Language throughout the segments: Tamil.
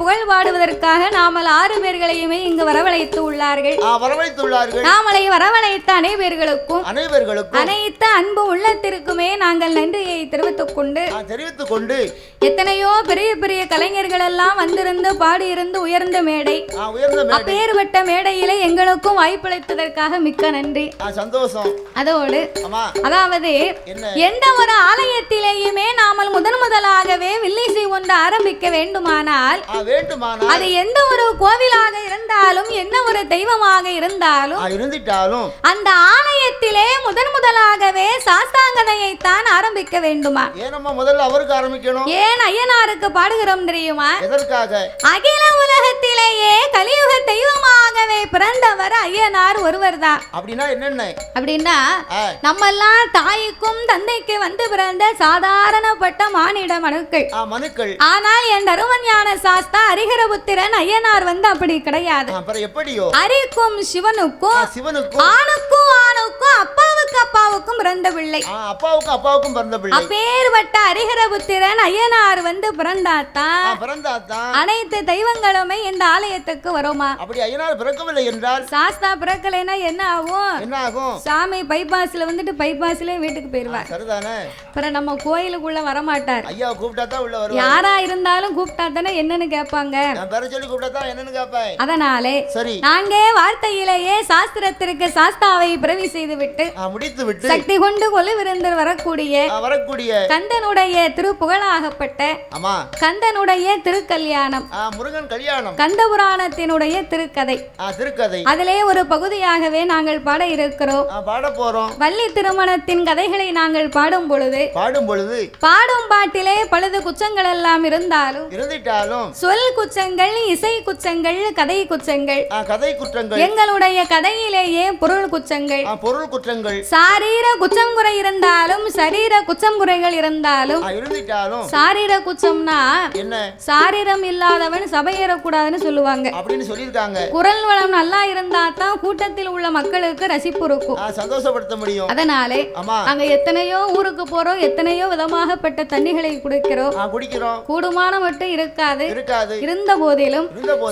புகழ் பாடுவதற்காக நாமல் 6 பேர்களையுமே இங்கு வரவழைத்து உள்ளார்கள். நாமலை வரவழைத்த அனைவர்களுக்கும் அனைத்து அன்பு உள்ளத்திற்குமே நாங்கள் நன்றியை தெரிவித்துக் கொண்டு எத்தனையோ பெரிய பெரிய கலைஞர்கள் எல்லாம் வந்திருந்து பாடியிருந்து உயர்ந்த மேடை, அப்பேற்பட்ட மேடையிலே எங்களுக்கும் வாய்ப்பளித்ததற்காக மிக்க நன்றி, சந்தோஷம். அதோடு அதாவது எந்த ஒரு ஆலயத்திலேயுமே நாமல் முதலாகவே வில்லிசை ஒன்று ஆரம்பிக்க வேண்டுமானால் அது எந்த ஒரு கோவிலாக இருந்தாலும் என்ன ஒரு தெய்வமாக இருந்தாலும் அந்த ஆலயத்திலே முதலாகவே சாஸ்தாங்கதையை தான் ஆரம்பிக்க வேண்டுமா? முதல்ல அவருக்கு ஆரம்பிக்கணும். ஏன் ஐயனாருக்கு பாடுகிறோம் தெரியுமா? எதற்காக? அகில உலகத்திலேயே கலியுக தெய்வமாகவே பிறந்தவர் ஐயனார் ஒருவர் தான். அப்படின்னா நம்ம எல்லாம் தாய்க்கும் தந்தைக்கு வந்து பிறந்த சாதாரணப்பட்ட மானிட மனுக்கள். ஆனால் என் தருமஞான சாஸ்தா ஹரிஹரபுத்திரன் ஐயனார் வந்து அப்படி கிடையாது. ஹரிக்கும் சிவனுக்கும் ஆணுக்கும் அப்பாவுக்கும் பிறந்த பிள்ளை. அப்பேற்பட்ட ஹரிஹரபுத்திரன் ஐயனார் வந்து பிறந்தாத்தான் அனைத்து தெய்வங்களுமே இந்த ஆலயத்துக்கு வருமா? அப்படி ஐயனார் பிறக்கவில்லை என்றால் சாஸ்தா பிறக்கலைன்னா என்ன ஆகும்? சாமி பைபாஸ்ல வந்துட்டு பைபாஸ்ல வீட்டுக்கு போயிருவார். அப்புறம் நம்ம கோயிலுக்குள்ள வரமாட்டார். ஐயா கூப்பிட்டா தான் உள்ள வருவார். யாரா இருந்தாலும் கூப்பிட்டா தானே என்னன்னு கேட்பாங்க. நான் பேர சொல்லி கூப்பிட்டா தான் என்னன்னு கேட்பாய். அதனாலே சரி, நான்கே வார்த்தையிலேயே சாஸ்திரத்திற்கு சாஸ்தாவை பிறவி செய்து விட்டு முடித்து சக்தி கொண்டு கொலுவிருந்தர் வரக்கூடிய கந்தனுடைய திருப்புகழாகப்பட்ட கந்தனுடைய திருக்கல்யாணம், முருகன் கல்யாணம், கந்த புராணத்தினுடைய திருக்கதை. அதிலே ஒரு பகுதியாகவே நாங்கள் பாட இருக்கிறோம், பாட போறோம். வள்ளி திருமணத்தின் கதைகளை நாங்கள் பாடும் பொழுது பாடும் பாட்டிலே பழுது குச்சங்கள் எல்லாம் இருந்தாலும் சொல் குச்சங்கள், இசை குச்சங்கள், கதை குற்றங்கள், எங்களுடைய கதையிலேயே பொருள் குற்றங்கள், சாரீர குச்சம் குறை இருந்தாலும் சரீர குச்சம் குறைகள் இருந்தாலும் சாரீர குச்சம்னா என்ன? சாரீரம் இல்லாதவன் சபையேறக்கூடாதுன்னு சொல்லுவாங்க. அப்படின்னு சொல்லிருக்காங்க. குரல் வளம் நல்லா இருந்தா தான் கூட்டத்தில் உள்ள மக்களுக்கு ரசிப்பு இருக்கும், சந்தோஷப்படுத்த முடியும். அதனாலே அங்க எத்தனையோ ஊருக்கு போறோம், எத்தனையோ விதமாகப்பட்ட தண்ணிகளை குடிக்கிறோம், கூடுமான மட்டும் இருக்காது. இருந்த போதிலும்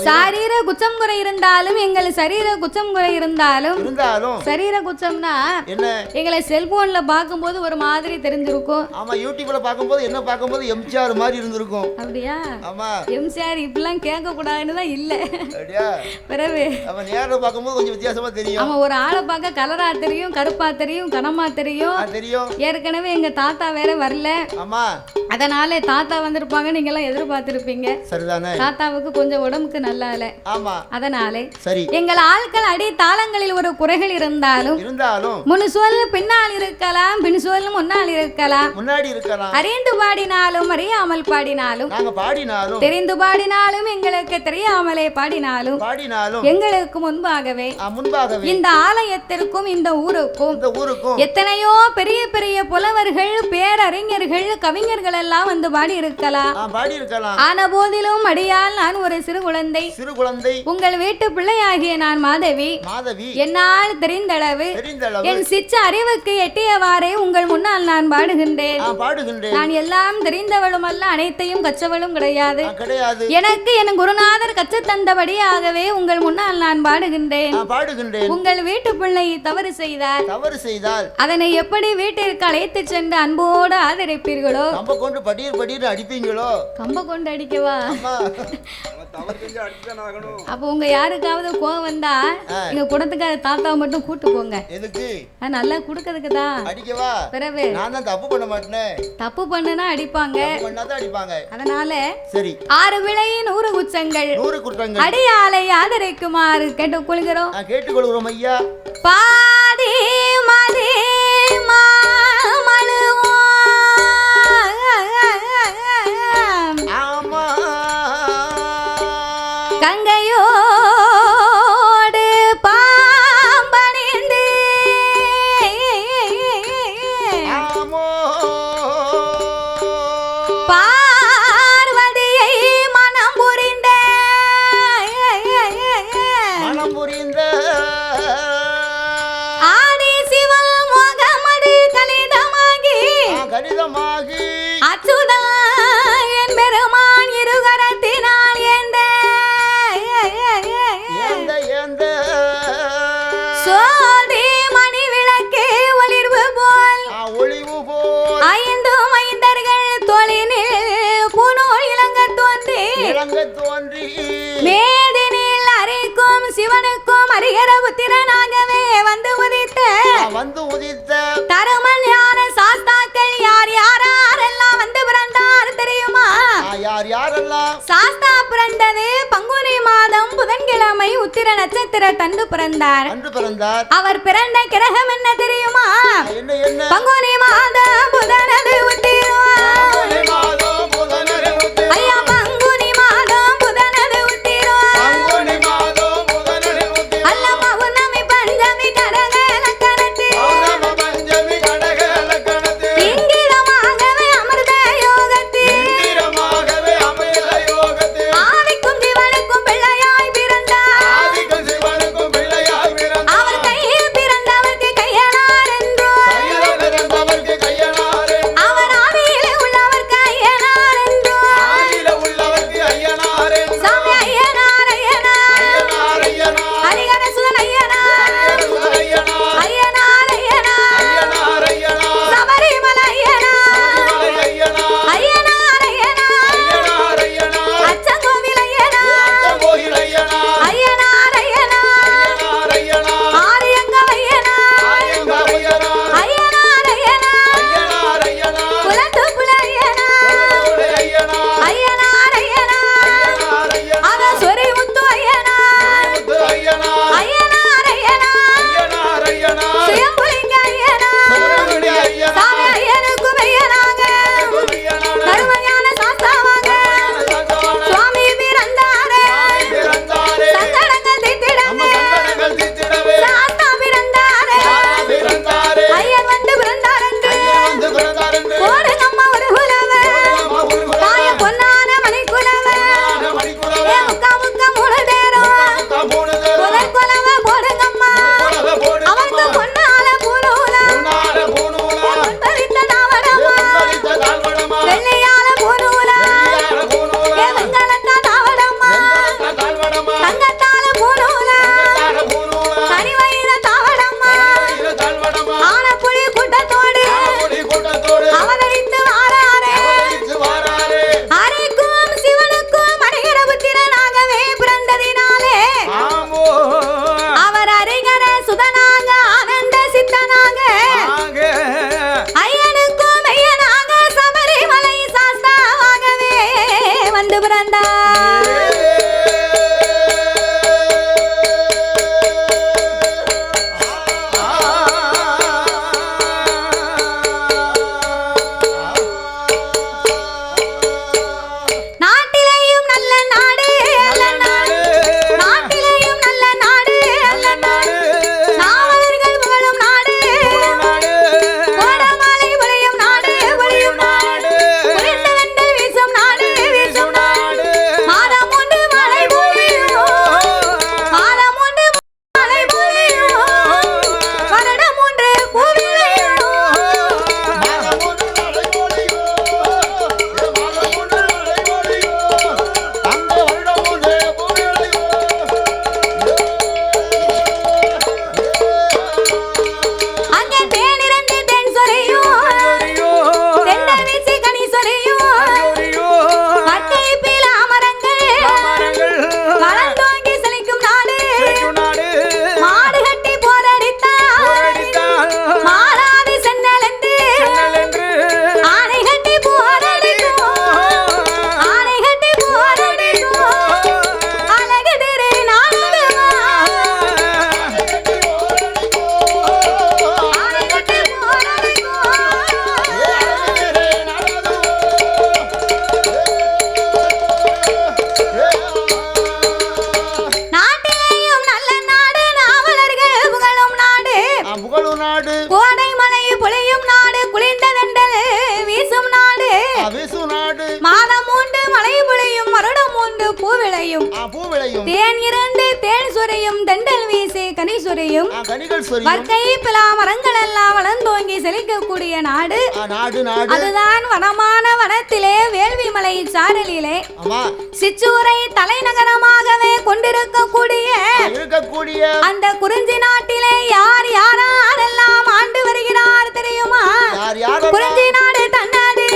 சாரீர குச்சம் குறை இருந்தாலும் எங்கள் சரீர குச்சம் குறை இருந்தாலும் சரீர குச்சம்னா எங்களை செல்போன்ல பாக்கும்போது ஒரு மாதிரி தெரிஞ்சிருக்கும். ஆமா, யூடியூப்ல பாக்கும்போது என்ன பாக்கும்போது எம்ஜிஆர் மாதிரி இருந்திருக்கும். அப்படியா? ஆமா, எம்ஜிஆர் இப்பெல்லாம் கேட்க கூடாதுன்னு தான் இல்ல. அப்படியா? பிறகு அவன் நேரா பாக்கும்போது கொஞ்சம் வித்தியாசமா தெரியும். ஆமா, ஒரு ஆளை பார்க்க கலரா தெரியும், கருப்பா தெரியும், கனமா தெரியும். ஏற்கனவே எங்க தாத்தா வேற வரல. ஆமா, அதனால தாத்தா வந்திருப்பாங்க, நீங்க எல்லாம் எதிர்பார்த்திருப்பீங்க. சரிதானே? தாத்தாவுக்கு கொஞ்சம் உடம்புக்கு நல்லா இல்ல. ஆமா, அதனாலே சரி, எங்கள் ஆட்கள் அடி தாளங்களில் ஒரு குறைகள் இருந்தாலும் முன் சொல் பின்னால் இருக்கலாம், பின் சொல் முன்னால் இருக்கலாம், முன்னாடி இருக்கலாம். அறிந்து பாடினாலும் அறியாமல் பாடினாலும் தெரிந்து பாடினாலும் எங்களுக்கு தெரியாமலே பாடினாலும் எங்களுக்கு முன்பாகவே இந்த ஆலயத்திற்கும் இந்த ஊருக்கும் எத்தனையோ பெரிய பெரிய புலவர்கள், பேரறிஞர்கள், கவிஞர்கள் எல்லாம் வந்து பாடி இருக்கலாம். ஆன போதிலும் அடியால் நான் ஒரு சிறு குழந்தை, உங்கள் வீட்டு பிள்ளையாகிய நான் மாதவி, என்னால் தெரிந்தளவு என் சிச்ச அறிவுக்கு எட்டியவாறே உங்கள் முன்னால் நான் பாடுகின்றேன். நான் எல்லாம் தெரிந்தவளும் அல்ல, அனைத்தையும் கற்றவளும் கிடையாது. எனக்கு என் குருநாதர் கற்று தந்தபடியாகவே உங்கள் முன்னால் நான் பாடுகின்றேன். உங்கள் வீட்டு பிள்ளை தவறு செய்தால் அதனை எப்படி வீட்டிற்கு அழைத்து சென்று அன்போடு ஆதரிப்பீர்களோ, கம்ப கொண்டு படிர் அடிப்பீங்களோ. கம்ப கொண்டு அடிக்கவா? அப்ப உங்க யாருக்காவது கோவம் வந்தா எங்க குடத்துக்கார தாத்தாவை மட்டும் கூட்டு போங்க. எதுக்கு? நல்லா குடுக்கிறதுக்கு தான். அடிக்கவா? பிறகு நான் தான் தப்பு பண்ண மாட்டேன். தப்பு பண்ணனா அடிப்பாங்க. அதனால சரி, 6 விளை 100 குச்சங்கள் அடியாலை ஆதரிக்குமாறு கேட்டுக்கொள்கிறோம். ஐயா. பாடி மதி கங்கையோடு பாம்பணிந்து பார்வதியை மனம் புரிந்த ஆடி சிவல் முகமது கலி மேதினில் அரிக்கும் சிவனுக்கும் அரிகர புத்திரனாகவே வந்து உதித்த தருமன் ஞான சாஸ்தாக்கள் யார் யாரெல்லாம் வந்து பிறந்தார் தெரியுமா? சாஸ்தா பிறந்தது பங்குனி மாதம் புதன்கிழமை உத்திர நட்சத்திர தண்டு பிறந்தார். அவர் பிறந்த கிரகம் என்ன தெரியுமா? பங்குனி மாதம் புதனது உத்திரம். ஐயா பங்குனி மாதம் புதனது உத்திரம். அல்ல பௌர்ணமி பஞ்சமி கடக லக்கணத்தில் இங்கிதமாகவே அமிர்த யோகத்தில் ஆதிக்கும் சிவனுக்கும் பிள்ளையாய் பிறந்தார். அவர் கையில் பிறந்தவர்க்கு கையனார் என்றோ அவர் ஆவியிலே உள்ளவர்க்கு ஐயனார் என்றோ சாமி ஐயனார் ஹரிஹர சுதன் ஐயனார் சபரிமலை ஐயனார் அச்சங்கோவில் ஐயனார் ஆரியங்க ஐயனார் குலத்துப்புல ஐயனார் அத சொரிமுத்து ஐயனார் சுயம்புலிங்க ஐயனார் சாமி ஐயனுக்கும் ஐயனாக கருமஞான சாஸ்தாவாக சுவாமி பிறந்தாரே சங்கடங்கள் தீர்த்திடவே சாஸ்தா பிறந்தாரே ஐயன் வந்து பிறந்தாரன்று போடுங்கம்மா ஒரு குலவை தாய பொன்னான மணிக்குலவை ஏ முக்கா மூணு தேரும் முதல் குலவை போடுங்கம்மா அவருக்கு பொன்னால பூநூலம் பொன்பவித்த தாவடம்மா வெள்ளையால பூநூலம் ஏ வெங்கலத்த தாவடம்மா தங்கத்தால பூநூலம் கனிவயிற தாவடம்மா ஆனப்புலி கூட்டத்தோடு அவதரித்து வாராரே ஹரிக்கும் சிவனுக்கும் அரிகர புத்திரனாகவே பிறந்ததினாலே அவர் அரிகர சுதனாக ஆனந்த சித்தனாக ஐயனுக்கும் ஐயனாக சபரிமலை சாஸ்தாவாகவே வந்து பிறந்தார். நாட்டிலேயும் நல்ல நாடு நாட்டிலேயும் நல்ல நாடு நாவலர்கள் புகழும் நாடு கோடமாலை விளையும் நாடு புரிந்த வெண்டல் வீசும் நாடு மாதம் ஒன்று மழை பொழியும் வருடம் ஒன்று பூவிளையும் அங்கே தேனிரண்டு தென் சொரையும் தென்றல் வீசி கனி சொரையும் மட்டை பீலா மரங்கள் வளர்ந்தோங்கி செழிக்கும் நாடு மாடு கட்டி போரடித்தார் மாறாது சென்னலென்று ஆனை கட்டி போரடிக்கும் அழகு திரு நாடகமா ஆனை கட்டி போரடிக்கும் நாட்டிலேயும் நல்ல நாடு நாவலர்கள் புகழும் நாடு கோடை மழை பொழியும் நாடு குளிர்ந்த தென்றல் வீசும் நாடு மாதம் உண்டு மழை பொழியும் வருடம் உண்டு பூவிளையும் தேன் இரண்டு தேன் சுரையும் தென்றல் வீசி கனி சுரையும் வர்க்கை பிலா மரங்கள் எல்லாம் வளர்ந்தோங்கி செழிக்கக்கூடிய நாடு அதுதான் வனமான வனத்திலே வேள்வி மலை சாரலிலே சிற்றூரை தலைநகரமாகவே கொண்டிருக்கக்கூடிய அந்த குறிஞ்சி நாட்டிலே யார் யாரெல்லாம் ஆண்டு வருகிறார் தெரியுமா? குறிஞ்சி நாடு தன்னாடு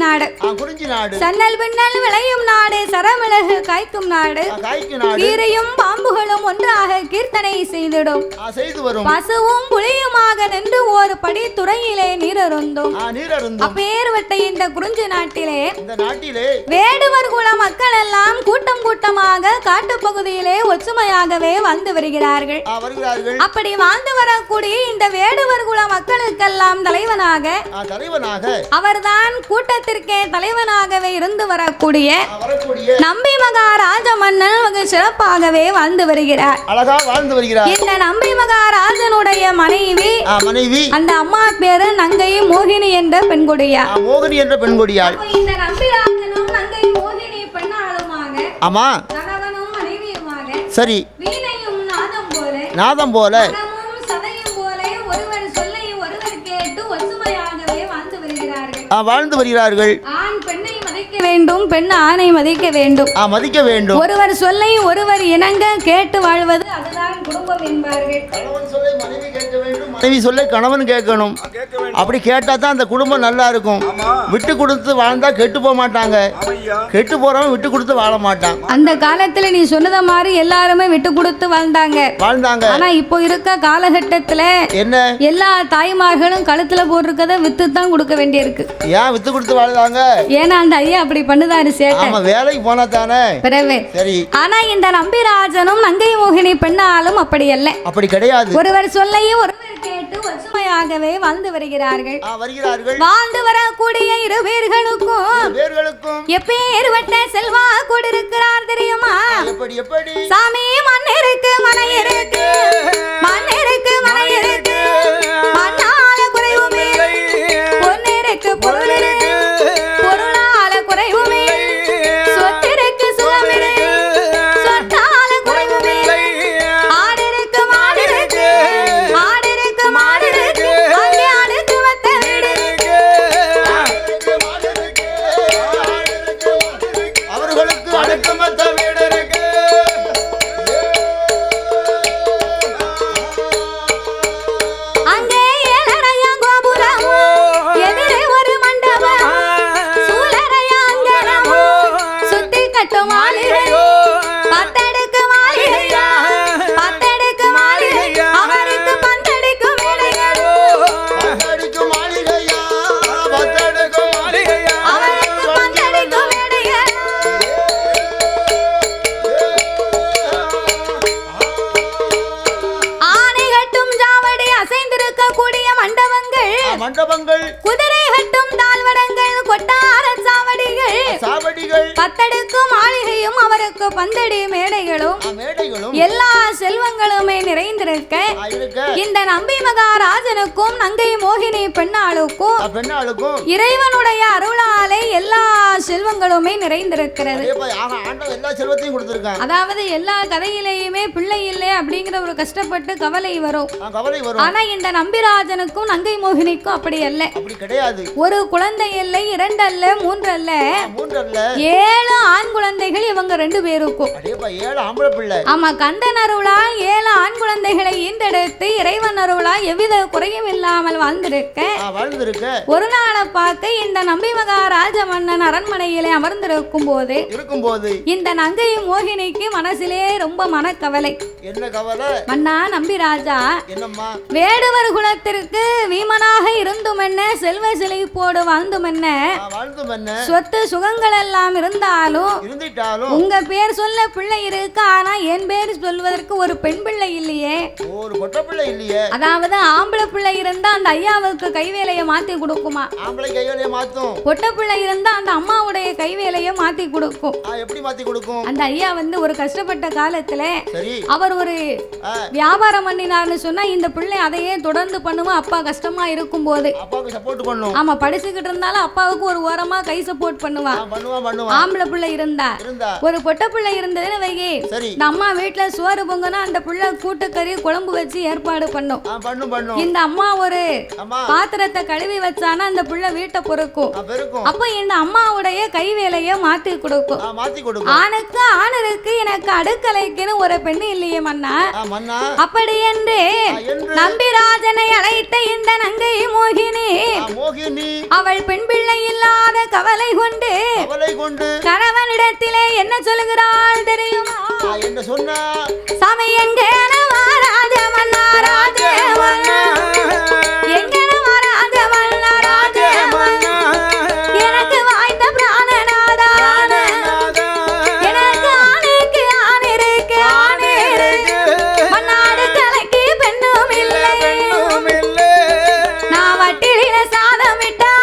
நாடு சன்னல் பின்னல் விளையும் நாடு சரமிளகு காய்க்கும் நாடு கீரையும் பாம்புகளும் ஒன்றாக கீர்த்தனை செய்திடும் பசுவும் புலியுமாக நின்று ஒரு படி துறையிலே நீரருந்தும் அப்பேர்வட்ட இந்த குறிஞ்சி நாட்டிலே வேடுவர் குல மக்கள் எல்லாம் கூட்டம் கூட்டமாக காட்டுப்பகுதியிலே ஒற்றுமையாகவே வாழ்ந்து வருகிறார்கள். அப்படி வாழ்ந்து வரக்கூடிய இந்த வேடுவர் குல மக்களுக்கெல்லாம் தலைவனாக அவர்தான் கூட்டத்திற்கே தலைவனாகவே இருந்து வரக்கூடிய நம்பி மகாராஜ மன்னன் மிக சிறப்பாகவே வாழ்ந்து வருகிறார். இந்த நம்பி மகாராஜனுடைய மனைவி அந்த அம்மா பேரு நங்கை மோகினி என்ற பெண்கொடியார். இந்த நம்பிராஜனும் நங்கை மோகினி பெண்ணாளுமாக கணவனும் மனைவியுமாக சரி வீணையும் நாதம் போல சதையும் போல ஒருவர் சொல்லை ஒருவர் கேட்டு ஒற்றுமையாகவே வாழ்ந்து வருகிறார்கள். ஆண் பெண்ணை மதிக்க வேண்டும், பெண் ஆணை மதிக்க வேண்டும். ஒருவர் சொல்லை ஒருவர் இணங்க கேட்டு வாழ்வது அதுதான் குடும்பம் என்பார்கள். மனைவி சொல்ல கணவன் கேட்கணும். அப்படி கேட்டா தான் அந்த குடும்பம் நல்லா இருக்கும். விட்டு கொடுத்து வாழ்ந்தா கெட்டு போக மாட்டாங்க. கெட்டு போறவன் விட்டு கொடுத்து வாழ மாட்டான். அந்த காலத்துல நீ சொன்னத மாதிரி எல்லாருமே விட்டு கொடுத்து வாழ்ந்தாங்க. ஆனா இப்போ இருக்க காலகட்டத்துல என்ன எல்லா தாய்மார்களும் கழுத்துல போட்டிருக்கத வித்து தான் கொடுக்க வேண்டியிருக்கு. ஏன் வித்து கொடுத்து வாழ்ந்தாங்க? ஏன்னா அந்த ஐயா அப்படி பண்ணுதாரு சேட்டை. ஆமா, வேலைக்கு போனா தானே. சரி. ஆனா இந்த நம்பிராஜனும் நங்கை மோகினி பெண்ணாலும் அப்படி அல்ல. அப்படி கிடையாது. ஒருவர் சொல்லையும் ஒருவர் கேட்டு ஒற்றுமையாகவே வாழ்ந்து வருகிறார்கள். வாழ்ந்து வரக்கூடிய இரு பேர்களுக்கும் எப்பேர்வட்ட செல்வா கொடுக்கிறார் தெரியுமா? சாமி மண்ணிற்கு மனை இருக்கு, மண்ணிற்கு மனை இருக்கு, மண்ணால குறைவுமே, பொன்னிற்கு பொருள் இருக்கு, பொருளால குறைவுமே, சொத்திற்கு சுகமிரு, சொத்தால குறைவுமே, ஆடிருக்கு மாடிருக்கு, ஆடிருக்கு மாடிருக்கு, அங்கே அடுக்கு வத்த வீடு இருக்கு, அவர்களுக்கு அடுக்கு வத்த வீடு இருக்கு. அங்கே ஏழரைய கோபுரம், எதிரே ஒரு மண்டபம், சூழரைய அங்கனம், சுத்தி கட்டும் மாளிகை, பத்தடுக்கு மாளிகை, பத்தடுக்கு மாளிகை, அவருக்கு பந்தடிக்கும் மேடைகள், அவருக்கு பந்தடிக்கும் மேடைகள். ஆனை கட்டும் ஜாவடி அசைந்திருக்கக்கூடிய மண்டபங்கள், குதிரை கட்டும் தாழ்வடங்கள், கொட்டார சாவடிகள், பத்தடுக்கு மாளிகையும் அவருக்கு பந்தடி மேடைகளும் எல்லா செல்வங்களுமே நிறைந்திருக்க இந்த நம்பி மகாராஜனுக்கும் நங்கை மோகினி பெண்ணாளுக்கும் இறைவனுடைய அருளாலே எல்லா செல்வங்களுமே நிறைந்திருக்கிறது. அதாவது எல்லா கதையிலேயுமே பிள்ளை இல்லை அப்படிங்கிற ஒரு கஷ்டப்பட்டு கவலை வரும். ஆனா இந்த நம்பிராஜனுக்கும் நங்கை மோகினிக்கும் அப்படி அல்ல. ஒரு குழந்தை இல்லை, 2 அல்ல, 3 அல்ல, 7 ஆண் குழந்தைகள் இவங்க 2 பேருக்கும். ஆமா, கந்தன் அருளால் 7 ஆண் குழந்தைகளை ஈண்டெடுத்து இறைவன் அருளால் எவ்வித குறையும் இல்லாமல் வாழ்ந்திருக்க ஒரு நாளை பார்த்து இந்த நம்பி மகாராஜ மன்னன் அரண்மனையிலே அமர்ந்திருக்கும் போது இந்த நங்கை மோகினிக்கு மனசிலே ரொம்ப மனக்கவலை. என்ன கவலை? மன்னா நம்பிராஜா, வேடுவர் குலத்திற்கு வீமனாக இருந்தும் என்ன, செல்வ செழிப்போடு வாழ்ந்தும் என்ன, சொத்து சுகங்கள் எல்லாம் இருந்தாலும் உங்க பேர் சொல்ல பிள்ளை இருக்கு, ஆனா என் பேர் சொல்வதற்கு ஒரு பெண் பிள்ளை இல்லையே, ஒரு பொட்ட பிள்ளை இல்லையே. அதாவது ஆம்பளை பிள்ளை இருந்தா அந்த ஐயாவுக்கு கைவேலையை மாத்தி கொடுக்குமா? ஆம்பளை கைவேலையை மாத்தும். பொட்ட பிள்ளை இருந்தா அந்த அம்மாவுடைய கைவேலையை மாத்தி கொடுக்கும். எப்படி மாத்தி கொடுக்கும்? அந்த ஐயா ஒரு கஷ்டப்பட்ட காலத்துல அவர் ஒரு வியாபாரம் பண்ணினார்னு சொன்னா இந்த பிள்ளை அதையே தொடர்ந்து பண்ணுவோம். அப்பா கஷ்டமா இருக்கும் போது அப்பாவுக்கு சப்போர்ட் பண்ணும். ஆமா, படிச்சுக்கிட்டு இருந்தாலும் அப்பாவுக்கு ஒரு ஓரமா கை சப்போர்ட் பண்ணுவான். ஆம்பளை பிள்ளை இருந்தா ஒரு பொட்ட பிள்ளை இருந்ததுன்னு வைகி, இந்த அம்மா வீட்டுல சோறு பொங்கனா அந்த புள்ள கூட்டுக்கறி குழம்பு வச்சு ஏற்பாடு பண்ணும். இந்த அம்மா ஒரு பாத்திரத்தை கழுவி வச்சானா அந்த புள்ள வீட்டை பொறுக்கும். அப்ப இந்த அம்மாவுடைய கை வேலைய மாத்தி கொடுக்கும். ஆணுக்கு ஆணருக்கு எனக்கு அடுக்கலைக்குன்னு ஒரு பெண்ணு இல்லையே மன்னா. அப்படி என்று நம்பிராஜனை அழைத்த இந்த நங்கை மோகினி அவள் பெண் பிள்ளை இல்லாத கவலை கொண்டு கணவனிடத்திலே என்ன சொல்கிறாள் தெரியுமா? என்ன சொன்னா? சமையங்கேனவா ராஜமன்னா ராஜமன்னா எங்கனவா ராஜமன்னா ராஜமன்னா எனக்கு வாய்த்த பிராணநாதா எனக்கு ஆணுக்கு ஆணிருக்கு ஆணிருக்கு மன்னாடு கலைக்கு பெண்ணும் இல்லை நான் வட்டிலின சாதம் விட்டா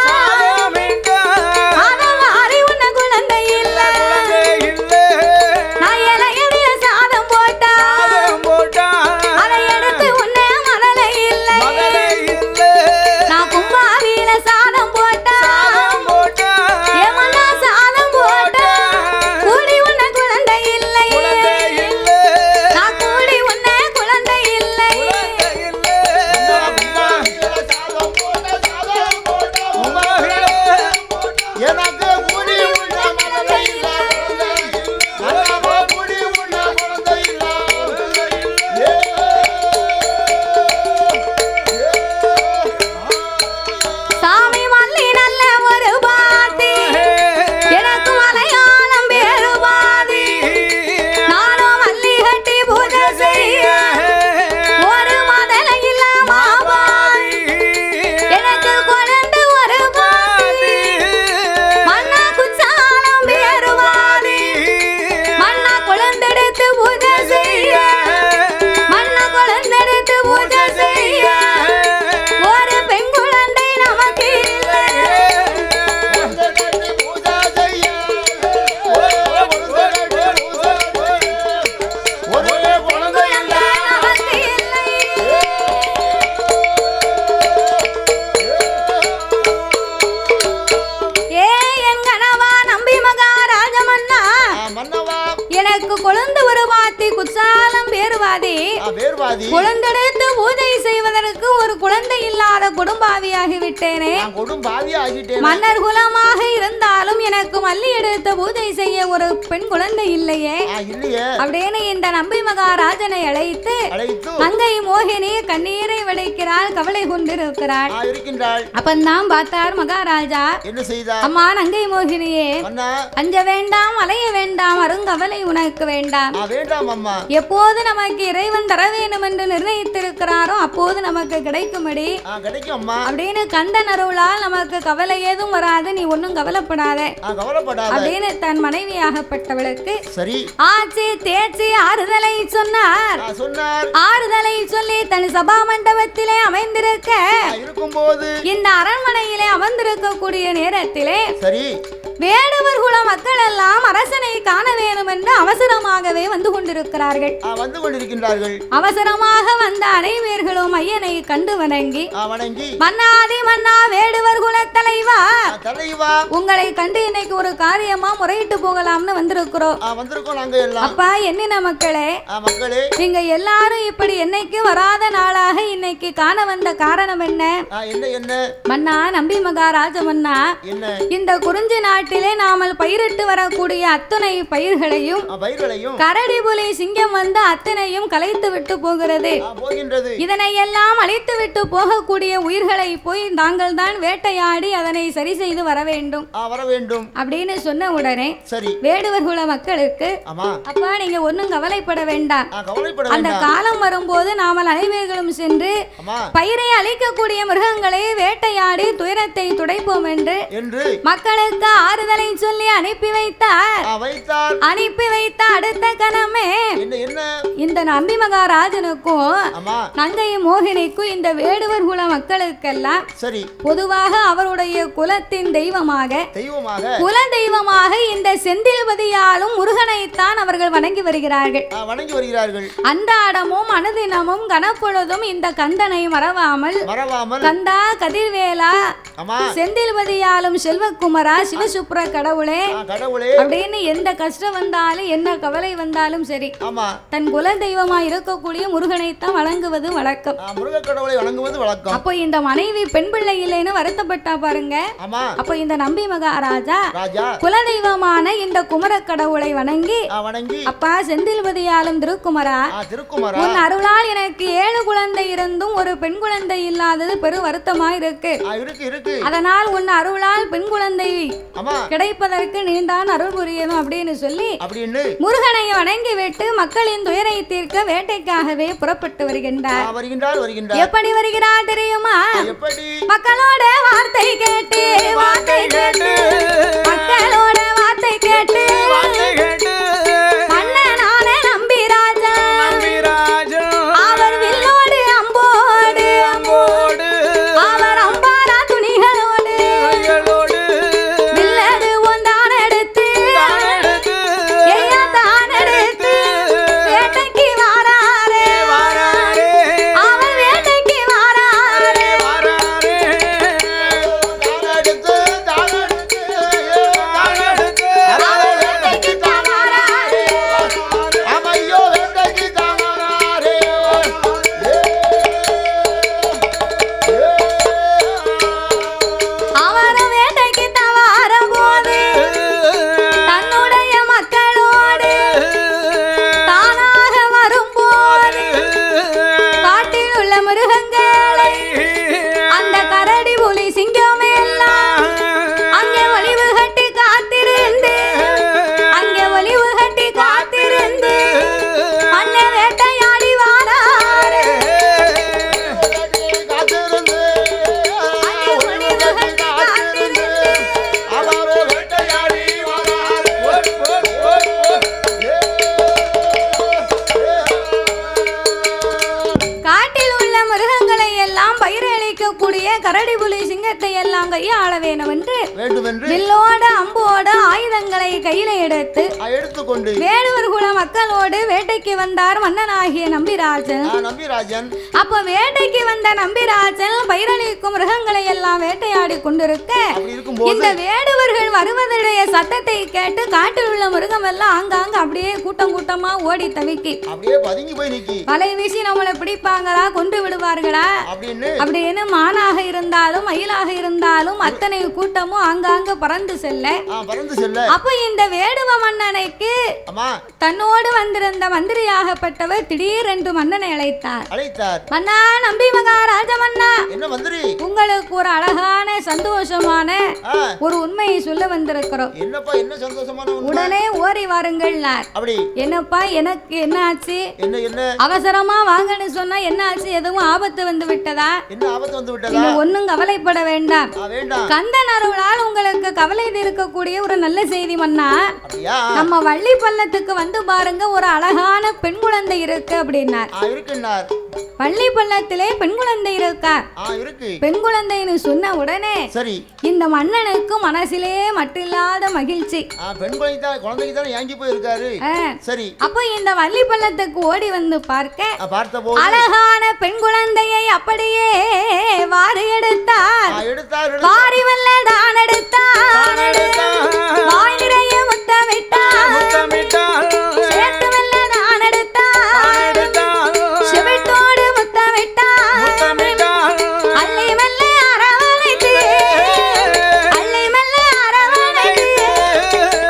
குழந்தெடுத்து பூஜை செய்வதற்கு ஒரு குழந்தை இல்லாத குடும்பாவியாகி விட்டேனே. மன்னர் குலமாக இருந்தாலும் எனக்கு மல்லி எடுத்து பூஜை செய்ய ஒரு பெண் குழந்தை இல்லையே. அப்படின்னு இந்த நம்பி மகாராஜனை அழைத்து மங்கை மோகினி கண்ணீரை விடைக்கிறாள், கவலை கொண்டிருக்கிறாள். அப்பந்தான் பார்த்தார் மகாராஜா. அம்மா நங்கை மோகினியே, அஞ்ச வேண்டாம் அலைய வேண்டாம், அருங்கவலை உனக்கு வேண்டாம். எப்போது நமக்கு இறைவன் தர வேண்டும் என்று நிர்ணயித்திருக்கிறாரோ அப்போது நமக்கு கிடைக்கும்படி அப்படின்னு கந்தன் அருளால் நமக்கு கவலை ஏதும் வராது, நீ ஒன்னும் கவலைப்படாத அப்படின்னு தன் மனைவியாகப்பட்டவளுக்கு ஆட்சி தேர்ச்சி ஆறுதலை சொன்னார். ஆறுதலை சொல்லி தன் சபா மண்டபத்திலே அமைந்திருக்க இந்த அரண்மனையிலே அமர்ந்திருக்கக்கூடிய நேரத்திலே வேடுவர் குல மக்கள் எல்லாம் அரசனை காண வேண்டும் என்று அவசரமாகவே வந்து கொண்டிருக்கிறார்கள். அவசரமாக வந்த அனைவர்களும் ஐயனை கண்டு வணங்கி மன்னாதி மன்னா வேடுவர் குல தலைவா, உங்களை கண்டு இன்னைக்கு ஒரு காரியமா முறையிட்டு போகலாம்னு வந்திருக்கிறோம். அப்பா என்னின மக்களே, நீங்க எல்லாரும் இப்படி என்னைக்கு வராத நாளாக இன்னைக்கு காண வந்த காரணம் என்ன? மன்னா நம்பி மகாராஜ மன்னா, இந்த குறிஞ்சி நாட்டிலே நாமல் பயிரிட்டு வரக்கூடிய அத்தனை பயிர்களையும் கரடி புலி சிங்கம் வந்து அத்தனையும் கலைத்து விட்டு போகிறது. இதனை எல்லாம் அழித்து விட்டு போகக்கூடிய உயிர்களை போய் நாங்கள் தான் வேட்டையாடி அதனை சரி செய்து வர வேண்டும் அப்படின்னு சொன்ன உடனே வேடுவர் குல மக்களுக்கு அப்பா நீங்க ஒன்னும் கவலைப்பட வேண்டாம், அந்த காலம் வரும்போது நாமல் அனைவர்களும் சென்று பயிரை அழிக்கக்கூடிய மிருகங்களை வேட்டையாடி துயரத்தை துடைப்போம் என்று மக்களுக்கு ஆறுதலை சொல்லி அனுப்பி வைத்தார். அனுப்பி வைத்த அடுத்த கணமே இந்த நம்பி மகாராஜனுக்கும் நங்கை மோகினிக்கும் இந்த வேடுவர் குல மக்களுக்கெல்லாம் பொதுவாக அவருடைய குலத்தின் தெய்வமாக குல தெய்வமாக இந்த செந்தில்பதியாலும் முருகனை முருகனைத்தான் அவர்கள் வணங்கி வருகிறார்கள். அன்றாடமும் அனுதினமும் கனப்பொழுதும் இந்த கந்தனை மறவாமல் கந்தா கதிர்வேலா செந்தில்வதியாலும் செல்வக்குமரா சிவசுப்ர கடவுளே அப்படின்னு எந்த கஷ்டம் வந்தாலும் என்ன கவலை வந்தாலும் சரி தன் குல தெய்வமா இருக்கக்கூடிய முருகனைத்தான் வணங்குவது வழக்கம். அப்போ இந்த மனைவி பெண் பிள்ளை இல்லைன்னு வருத்தப்பட்டா பாருங்க. அப்போ இந்த நம்பி மகாராஜா குலதெய்வமான இந்த குமர கடவுளை வணங்கி அப்பா செந்தில்வதியாலும் திருக்குமரா உன் அருளால் எனக்கு 7 குழந்தை இருந்தும் ஒரு பெண் குழந்தை இல்லாதது பெரு வருத்தமா இருக்கு. அதனால் உன் அருளால் பெண் குழந்தை கிடைப்பதற்கு நீதான் அருள் புரியணும் அப்படின்னு சொல்லி முருகனை வணங்கி விட்டு மக்களின் துயரை தீர்க்க வேட்டைக்காகவே புறப்பட்டு வருகின்றார். எப்படி வருகிறார் தெரியுமா? மக்களோட வார்த்தை கேட்டு மக்களோட வார்த்தை கேட்டு அண்ணனான நம்பிராஜா அவர் வில்லோடு அம்போடு அவர் அம்பாரா துணிகளோடு வில்லடு ஒன்றான் எடுத்து தான் எடுத்து வேட்டைக்கு வாராரே அவர் வேட்டைக்கு வாராரே கரடி புலி சிங்கத்தை எல்லாம் கையாள வேண்டுமென்று வில்லோட அம்போட ஆயுதங்களை கையில எடுத்துக்கொண்டு வேடுவர் குல மக்களோடு வேட்டைக்கு வந்தார் மன்னனாகிய நம்பிராஜன். அப்ப வேட்டைக்கு வந்த நம்பிராஜன் பயிரளிக்கும் மிருகங்களை எல்லாம் வேட்டையாடி கொண்டிருக்க இந்த வேடுவர்கள் வருவதுடைய சத்தத்தை கேட்டு காட்டில் உள்ள மிருகம் எல்லாம் ஆங்காங்க அப்படியே கூட்டம் கூட்டமா ஓடி தவிக்கி வலை வீசி நம்மளை பிடிப்பாங்களா கொண்டு விடுவார்களா அப்படின்னு மானாக இருந்தாலும் மயிலாக இருந்தாலும் அத்தனை கூட்டமும் ஆங்காங்க பறந்து செல்ல அப்ப இந்த வேடுவ மன்னனுக்கு தன்னோடு வந்திருந்த மந்திரியாகப்பட்டவர் திடீரென்று மன்னனை அழைத்தார். மன்னா நம்பி மகாராஜ மன்னா, உங்களுக்கு ஒரு அழகான சந்தோஷமான ஒரு உண்மையை சொல்ல வந்திருக்கிறோம். உடனே ஓடி வாருங்கள். என்னப்பா எனக்கு என்ன ஆச்சு? அவசரமா வாங்கன்னு சொன்னா என்ன ஆச்சு? எதுவும் ஆபத்து வந்து விட்டதா? ஒன்னும் கவலைப்பட வேண்டாம். கந்தன் அருளால் உங்களுக்கு கவலை தீர்க்கக்கூடிய ஒரு நல்ல செய்தி மன்னா. நம்ம வள்ளி பள்ளத்துக்கு வந்து பாருங்க, ஒரு அழகான பெண் குழந்தை இருக்கு அப்படின்னார். வள்ளி பள்ளத்திலே பெண் குழந்தை இருக்கா? பெண் குழந்தைன்னு சொன்ன உடனே சரி இந்த மன்னனுக்கு மனசிலே மட்டில்லாத மகிழ்ச்சி. பெண் குழந்தைக்கு தான் ஏங்கி போய் இருக்காரு. சரி அப்ப இந்த வள்ளி பள்ளத்துக்கு ஓடி வந்து பார்த்தபோது அழகான பெண் குழந்தையை அப்படியே வாரி எடுத்தார். வாரி வல்ல தான் எடுத்தார். வாய் நிறைய முத்தமிட்டார். சேர்த்து வல்ல தான் எடுத்தார். செவிட்டோடு முத்தமிட்டார். அள்ளி மெல்ல அரவணைத்து அள்ளி மெல்ல அரவணைத்து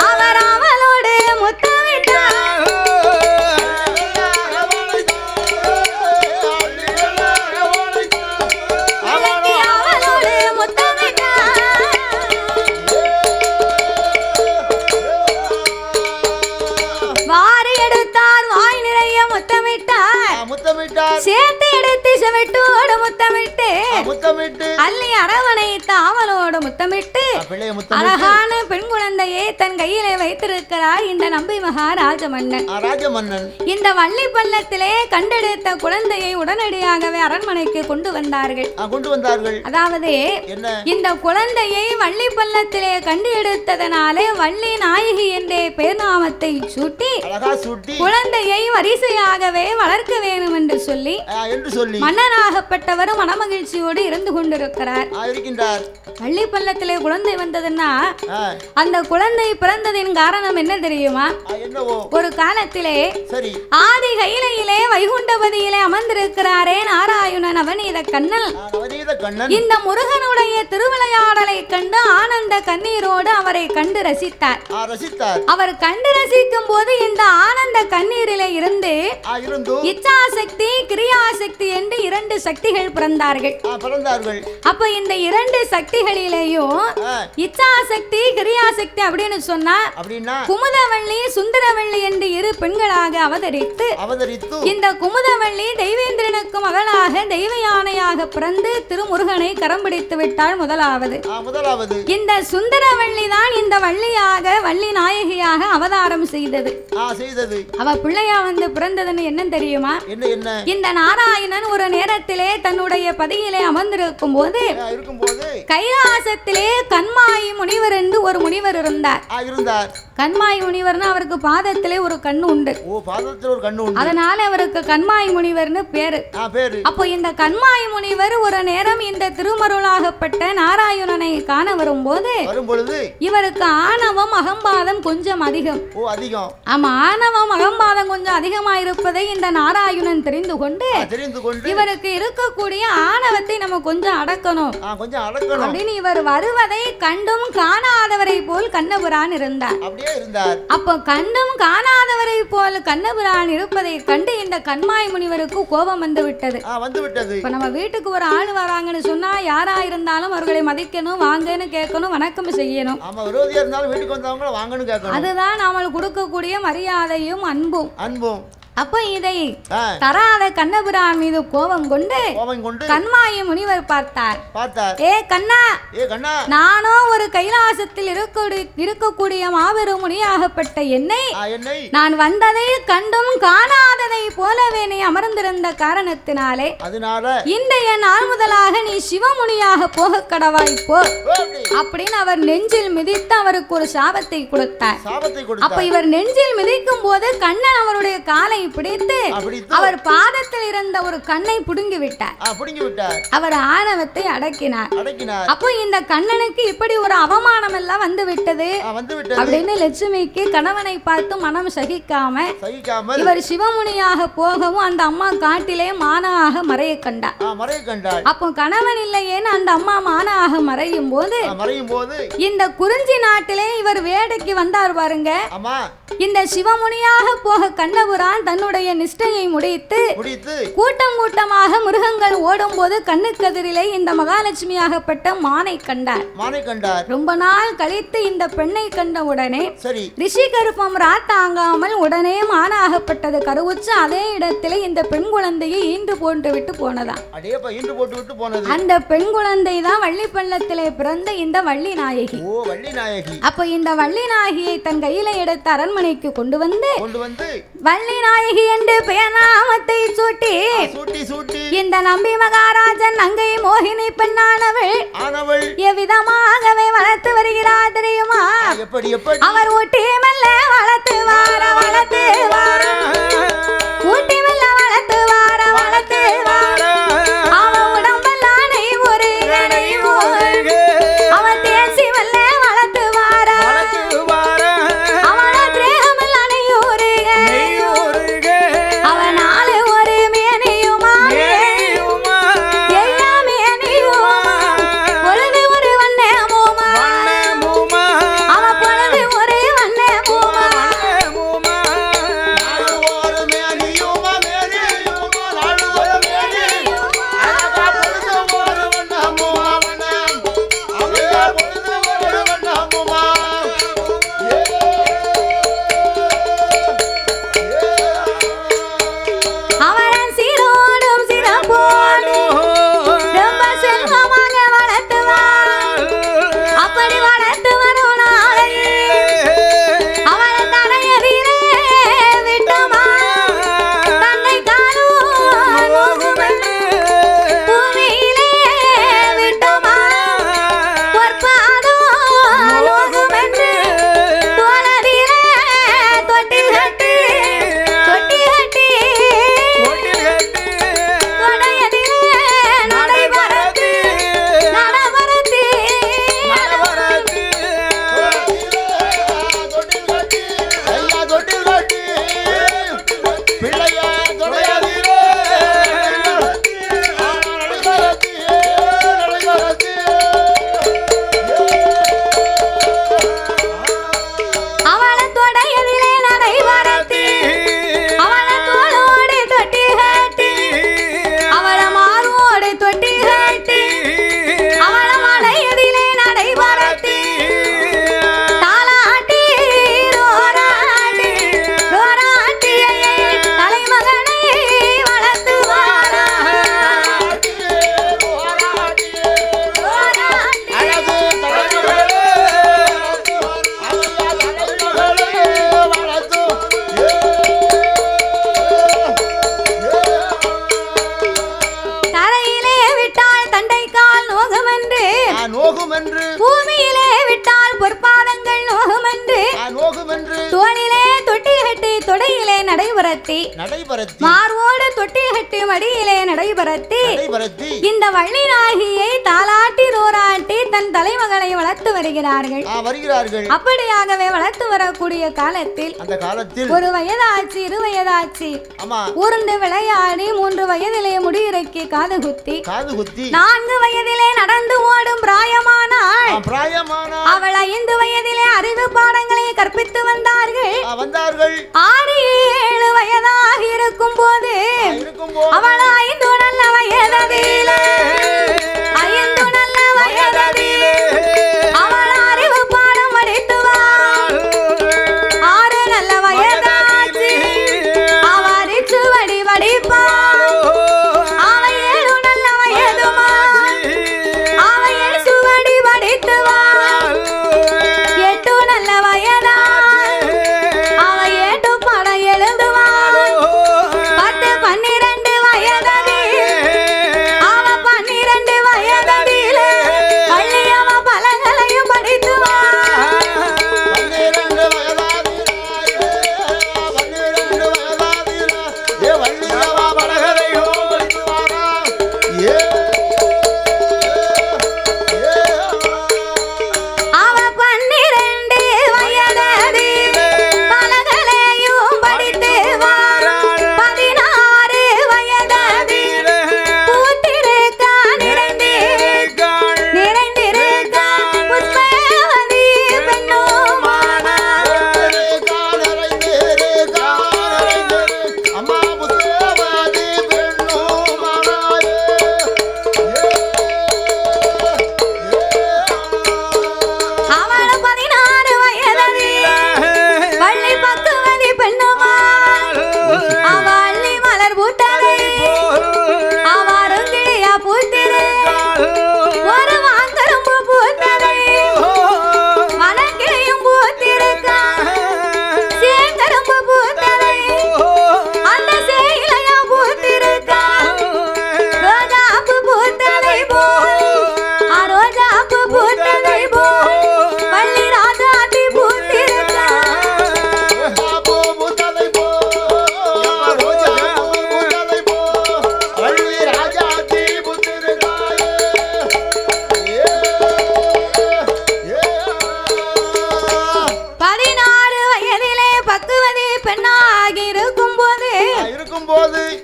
அவர் அவளோடு முத்தமிட்டார். அவளோடு முத்தமிட்டார். வாரி எடுத்தார். வாய் நிறைய முத்தமிட்டார். சேர்த்து எடுத்து செவிட்டோடு முத்தமிட்டு முத்தமிட்டு அள்ளி அரவணைத்த ஆவலோடு முத்தமிட்டு அழகான பெண் குழந்தையை தன் கையிலே வைத்திருக்கிறார் இந்த நம்பி மகாராஜ மன்னன். இந்த வள்ளி பள்ளத்திலே கண்டெடுத்த குழந்தையை உடனடியாகவே அரண்மனைக்கு கொண்டு வந்தார்கள். அதாவது இந்த குழந்தையை வள்ளி பள்ளத்திலே கண்டு எடுத்ததனாலே வள்ளி நாயகி என்ற பேர்நாமத்தை சூட்டி குழந்தையை வரிசையாகவே வளர்க்க வேண்டும் என்று சொல்லி மன்னனாகப்பட்டவர் மனமகிழ்ச்சியோடு இருந்து கொண்டிருக்கிறார். வள்ளி பள்ளத்திலே குழந்தை வந்ததுன்னா அந்த குழந்தை பிறந்ததின் காரணம் என்ன தெரியுமா? ஒரு காலத்திலே ஆதி கையிலே வைகுண்டபதியிலே அமர்ந்திருக்கிறாரே நாராயணன் அவனீத கண்ணன். இந்த முருகனுடைய திருவிளையாடலை கண்டு ஆனந்த கண்ணீரோடு அவரை கண்டு ரசித்தார். அவர் கண்டு ரசிக்கும் போது இந்த ஆனந்த கண்ணீரிலே இருந்து இச்சாசக்தி கிரியாசக்தி என்று இரண்டு சக்திகள் பிறந்தார்கள். அப்ப இந்த இரண்டு சக்திகளிலேயும் இச்சாசக்தி கிரியாசக்தி அப்படின்னு சொன்னா குமுதவள்ளி சுந்தரவள்ளி என்று இரு பெண்களாக அவதரித்து இந்த குமுதவள்ளி தெய்வேந்திரனுக்கு மகளாக தெய்வ யானையாக பிறந்து திருமுருகனை கரம் பிடித்து விட்டாள். முதலாவது இந்த சுந்தரவள்ளி தான் இந்த வள்ளியாக வள்ளி நாயகியாக அவதாரம் செய்தது. அவ பிள்ளையா வந்து பிறந்ததுன்னு என்ன தெரியுமா? இந்த நாராயணன் ஒரு நேரத்திலே தன்னுடைய பதியிலே அமர்ந்திருக்கும் போது கைலாசத்திலே கண்மாயி முனிவர் என்று ஒரு முனிவர் இருந்தார். கண்மாயி முனிவர்னா அவருக்கு பாதத்திலே ஒரு கண்ணு உண்டு. அதனால அவருக்கு கண்மாயி முனிவர்னு பேரு. அப்போ இந்த கண்மாயி முனிவர் ஒரு நேரம் இந்த திருமருளாகப்பட்ட நாராயணனை காண வரும்போது இவருக்கு ஆணவம் அகம்பாதம் கொஞ்சம் அதிகம். ஆமா, ஆணவம் அகம்பாதம் கொஞ்சம் அதிகமா இருப்பதை இந்த நாராயணன் தெரிந்து கொண்டு இவருக்கு இருக்கக்கூடிய ஆணவத்தை நம்ம கொஞ்சம் அடக்கணும் அப்படின்னு இவர் வருவதை கண்டும் காணாதவரை போல் கண்ணபுரான் இருந்தார். அப்போ கண்டும் காணாதவரை போல் கண்ணபுரான் இருப்பதை கண்டு இந்த கண்மாய் முனிவருக்கு கோபம் வந்து விட்டது. இப்ப நம்ம வீட்டுக்கு ஒரு ஆள் வராங்கன்னு சொன்னா யாரா இருந்தாலும் அவர்களை மதிக்கணும், வாங்கன்னு கேட்கணும், வணக்கம் செய்யணும். அதுதான் நாமல் கொடுக்கக்கூடிய மரியாதையும் அன்பும். அப்ப இதை தராத கண்ணபுரான் மீது கோபம் கொண்டு கண்மாய முனிவர் பார்த்தார். ஏ கண்ணா, நானோ ஒரு கைலாசத்தில் இருக்கக்கூடிய மாபெரும் முனியாகப்பட்ட என்னை நான் வந்ததை கண்டும் காணாததை போலவே நீ அமர்ந்திருந்த காரணத்தினாலே இன்றைய நாள் முதலாக நீ சிவமுனியாக போக கடவாய் போ அப்படின்னு அவர் நெஞ்சில் மிதித்து அவருக்கு ஒரு சாபத்தை கொடுத்தார். அப்ப இவர் நெஞ்சில் மிதிக்கும் போது கண்ணன் அவருடைய காலை பிடித்து அவர் பாதத்தில் இருந்த ஒரு கண்ணை புடுங்கி விட்டார். அவர் ஆணவத்தை அடக்கினார். அப்போ இந்த கண்ணனுக்கு இப்படி ஒரு அவமானம் எல்லாம் வந்து விட்டது அப்படின்னு லட்சுமிக்கு கணவனை பார்த்து மனம் சகிக்காம இவர் சிவமுனியாக போகவும் அந்த அம்மா காட்டிலே மானாக மறைய கண்டார். அப்போ கணவன் இல்லையேன்னு அந்த அம்மா மானாக மறையும் போது இந்த குறிஞ்சி நாட்டிலே இவர் வேடைக்கு வந்தார் பாருங்க. இந்த சிவமுனியாக போக கண்ணபுரான் தன்னுடைய நிஷ்டையை முடித்து கூட்டம் கூட்டமாக மிருகங்கள் ஓடும் போது கண்ணுக்கதிரிலே இந்த மகாலட்சுமியாகப்பட்ட மானை கண்டார். ரொம்ப நாள் கழித்து இந்த பெண்ணை கண்ட உடனே ரிஷி கருப்பம் ராத்தாங்காமல் உடனே மானாகப்பட்டது கருவுச்சு அதே இடத்திலே இந்த பெண் குழந்தையை ஈன்று போட்டு விட்டு போனதா. அந்த பெண் குழந்தை தான் வள்ளி பள்ளத்திலே பிறந்த இந்த வள்ளி நாயகி. அப்ப இந்த வள்ளி நாயகியை தன் கையில எடுத்து அரண்மனைக்கு கொண்டு வந்து வள்ளி நாயகி என்று பெயர்நாமத்தை சூட்டி இந்த நம்பி மகாராஜன் அங்கை மோகினி பெண்ணானவள் எவ்விதமாகவே வளர்த்து வருகிறார் தெரியுமா? அவர் ஊட்டி மெல்ல வளர்த்து வார ஊட்டி மெல்ல வளர்த்து வார அவன் உடம்பெல்லாம் நெய்வொரு அவன் தேசி மெல்ல வளர்த்து வார அவன தேகமெல்லாம் நெய்யூரு அவனால ஒரு மேனையுமா எல்லாமே நெய்யுமா பொழுது ஒரு வண்ண மூமா அவன் பொழுது ஒரு வண்ண மூமா வழியிலே நடைபெறத்தி மார்வோடு தொட்டில் கட்டி மடியிலே நடைபெறத்தி இந்த வள்ளிநாயகியை தாலாட்டி தோராட்டி தன் தலைமகளை வளர்த்து வருகிறார்கள். அப்படியாகவே வளர்த்து வரக்கூடிய காலத்தில் ஒரு வயதாச்சு 2 வயதாச்சு ஊர்ந்து விளையாடி 3 வயதிலே முடியிறக்கி காது குத்தி 4 வயதிலே நடந்து ஓடும் பிராயமானாள். அவள் 5 வயதிலே அறிவு பாடங்களை கற்பித்து வந்தார்கள். 6-7 வயதாக இருக்கும் போது அவள் 5 நல்ல வயதிலே அவள் அறிவு பாடம் படித்துவாள். 6 நல்ல வயதாச்சு அவள் சுவடி படிப்பாள். அவள் 7 நல்ல வயதுமா அவள் சுவடி படித்துவாள். 8 நல்ல வயதா அவள் 8 பாடம் எழுதுவாள். 10 12 வயதிலே அவள் 12 வயதிலே பள்ளி அவள் பலகளையும் படித்துவாள்.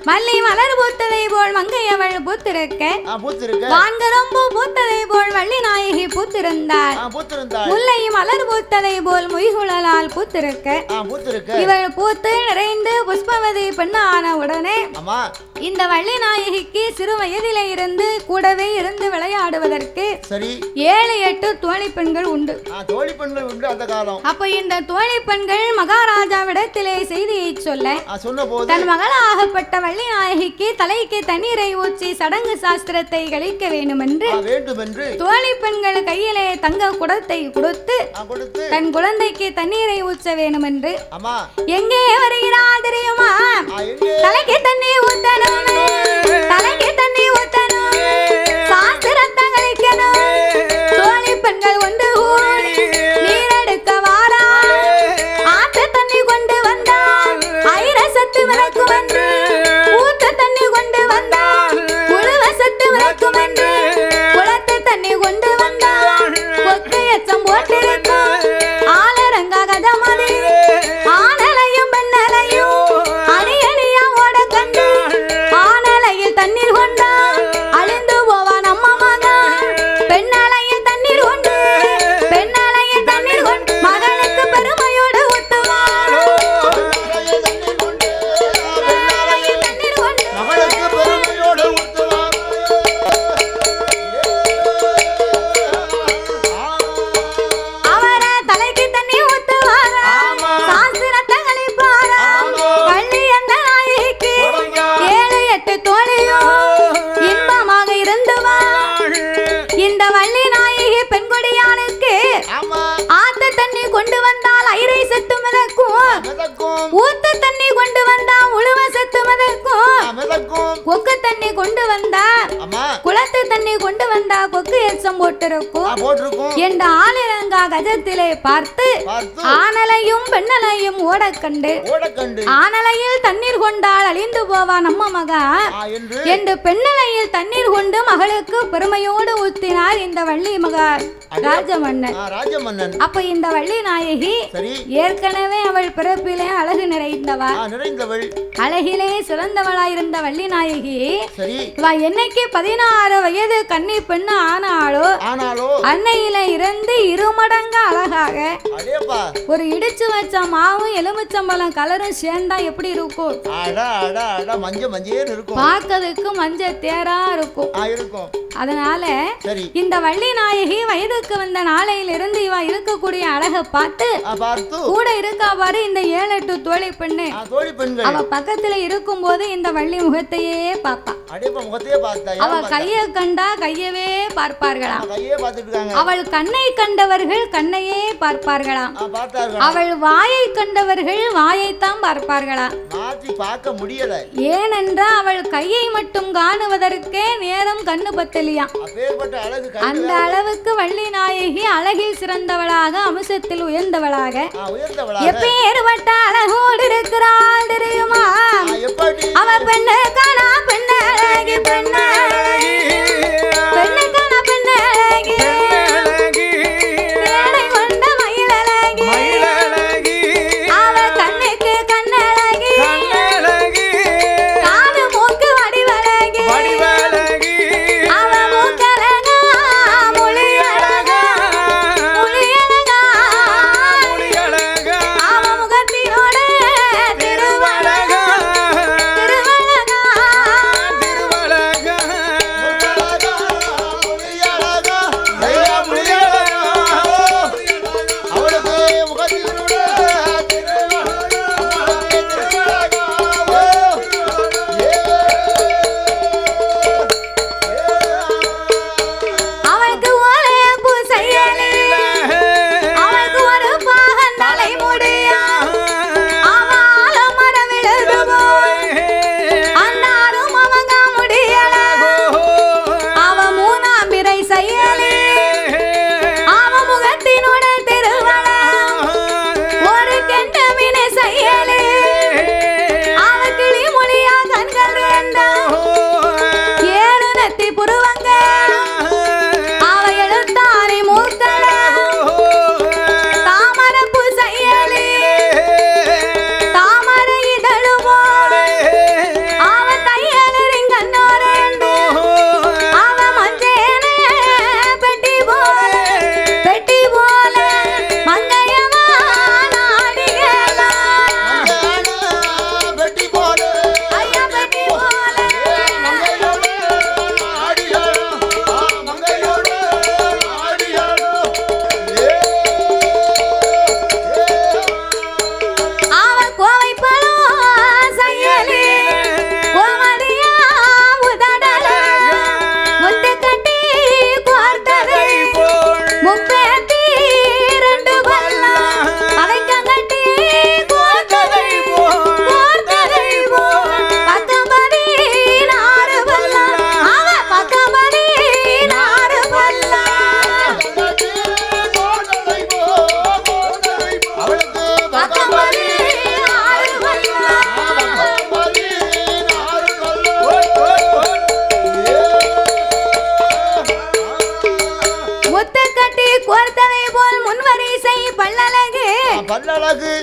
மல்லி மலர் பூத்ததை போல் மங்கை அவள் பூத்திருக்க வான்கரம்பு பூத்ததை போல் வள்ளி நாயகி பூத்திருந்தாள். முல்லை மலர் பூத்ததை போல் மொய்குழலால் பூத்திருக்க இவள் பூத்து நிறைந்து புஷ்பவதி பெண்ணான உடனே இந்த வள்ளி நாயகிக்கு சிறு வயதிலே இருந்து கூடவே இருந்து விளையாடுவதற்கு 7-8 தோழி பெண்கள் உண்டு. அப்ப இந்த தோழி பெண்கள் மகாராஜாவிடத்திலே செய்தியை சொல்ல தன் மகளாகப்பட்ட வள்ளி நாயகிக்கு தலைக்கு தண்ணீரை ஊற்றி சடங்கு சாஸ்திரத்தை கழிக்க வேண்டும் என்று தோழி பெண்கள் கையிலே தங்க குடத்தை கொடுத்து தன் குழந்தைக்கு தண்ணீரை ஊற்ற வேண்டும் என்று எங்கே வருகிறார் தெரியுமா? தலைக்கு தண்ணி ஊத்தணும், தலைக்கு தண்ணி ஊத்தணும், சாஸ்திரத்தை கழிக்கணும். தோழி பெண்கள் ஒன்று கூடி நீரெடுக்க வாரா, ஆற்று தண்ணி கொண்டு வந்தால் ஐரசத்து விளக்கும் என்று, ஊற்று தண்ணி கொண்டு வந்தால் உழுவ சத்து விளக்கும் என்று, குளத்து தண்ணி கொண்டு வந்தால் கொக்கு எச்சம் போட்டிருக்கும். ஆலரங்க கதமதி ஆனலையும் பெண்ணலையும் அணி அணியா ஓட கண்டு ஆனலையில் தண்ணீர் கொண்டா அழிந்து போவா நம்ம மகன். பெண்ணலையில் தண்ணீர் கொண்டு பெண்ணலையில் தண்ணீர் கொண்டு மகனுக்கு பெருமையோடு ஊட்டுவார். தண்ணீர் கொண்டு அவரை தலைக்கு தண்ணி ஊத்துவார, சாஸ்திரத்தை கழிப்பார. வள்ளி என்ற நாயகிக்கு 7-8 தோழியும் இன்பமாக இருந்துவா. இந்த வள்ளி நாயகி பெண்கொடியானுக்கு ஆத்து தண்ணி கொண்டு வந்தால் ஐரை சத்து மிதக்கும், ஊத்து தண்ணி கொண்டு வந்தா உழுவ செத்து மிதக்கும் கொக்கு தண்ணி கொண்டு வந்தா குளத்து தண்ணி கொண்டு வந்தா கொக்கு எச்சம் போட்டிருக்கும் என்ற ஆளிரங்கா கஜத்திலே பார்த்து ஆனலையும் பெண்ணலையும் ஓடக்கண்டு ஆனலையில் தண்ணீர் கொண்டால் அழிந்து போவா நம்ம மகா என்று பெண்ணலையில் தண்ணீர் கொண்டு மகளுக்கு பெருமையோடு ஊத்தினார் இந்த வள்ளி மகா ராஜமன்னன். அப்ப இந்த வள்ளி நாயகி ஏற்கனவே அவள் பிறப்பிலே அழகு நிறைந்தவள் அழகிலே சிறந்தவளாயிருந்த வள்ளி நாயகி என்னைக்கு 16 வயது கன்னி பெண்ணு ஆனாலோ அன்னையில இருந்து 2 மடங்கு அழகாக ஒரு இடிச்சு வச்ச மாவும் எலுமிச்சம்பழம் கலரும் சேர்ந்தா எப்படி இருக்கும்? பார்க்கிறதுக்கு மஞ்சள் தேரா இருக்கும். அதனால இந்த வள்ளி நாயகி வயதுக்கு வந்த நாளையிலிருந்து இவ இருக்கக்கூடிய அழகை பார்த்து கூட இருக்கா பாரு இந்த 7-8 தோழி பெண்ணு அவ பக்கத்துல இருக்கும் போது இந்த வள்ளி முகத்தையே பாப்பா. அவ கைய கண்டா கையவே பார்ப்பார்களாம். அவள் கண்ணை கண்டவர்கள் கண்ணையே பார்ப்பார்களாம். அவள் வாயை கண்டவர்கள் வாயைத்தான் பார்ப்பார்களாம். ஏனென்றால் அவள் கையை மட்டும் காணுவதற்கே நேரம் கண்ணு பத்தலியா. அந்த அளவுக்கு வள்ளி நாயகி அழகில் சிறந்தவளாக அம்சத்தில் உயர்ந்தவளாக எப்பேற்பட்ட அழகோடு இருக்கிறாள் தெரியுமா? அவ பெண்ணு காணா பெண்ணு அழகி பெண்ணு பெண்ணு காணா பெண்ணு அழகி வேலை கொண்ட மயில் அழகி அவ கண்ணுக்கு கண்ணழகி காது மூக்கு வடிவழகி அவ மூக்கழகா மொழியழகா அவ முகத்தினோட திருவழகா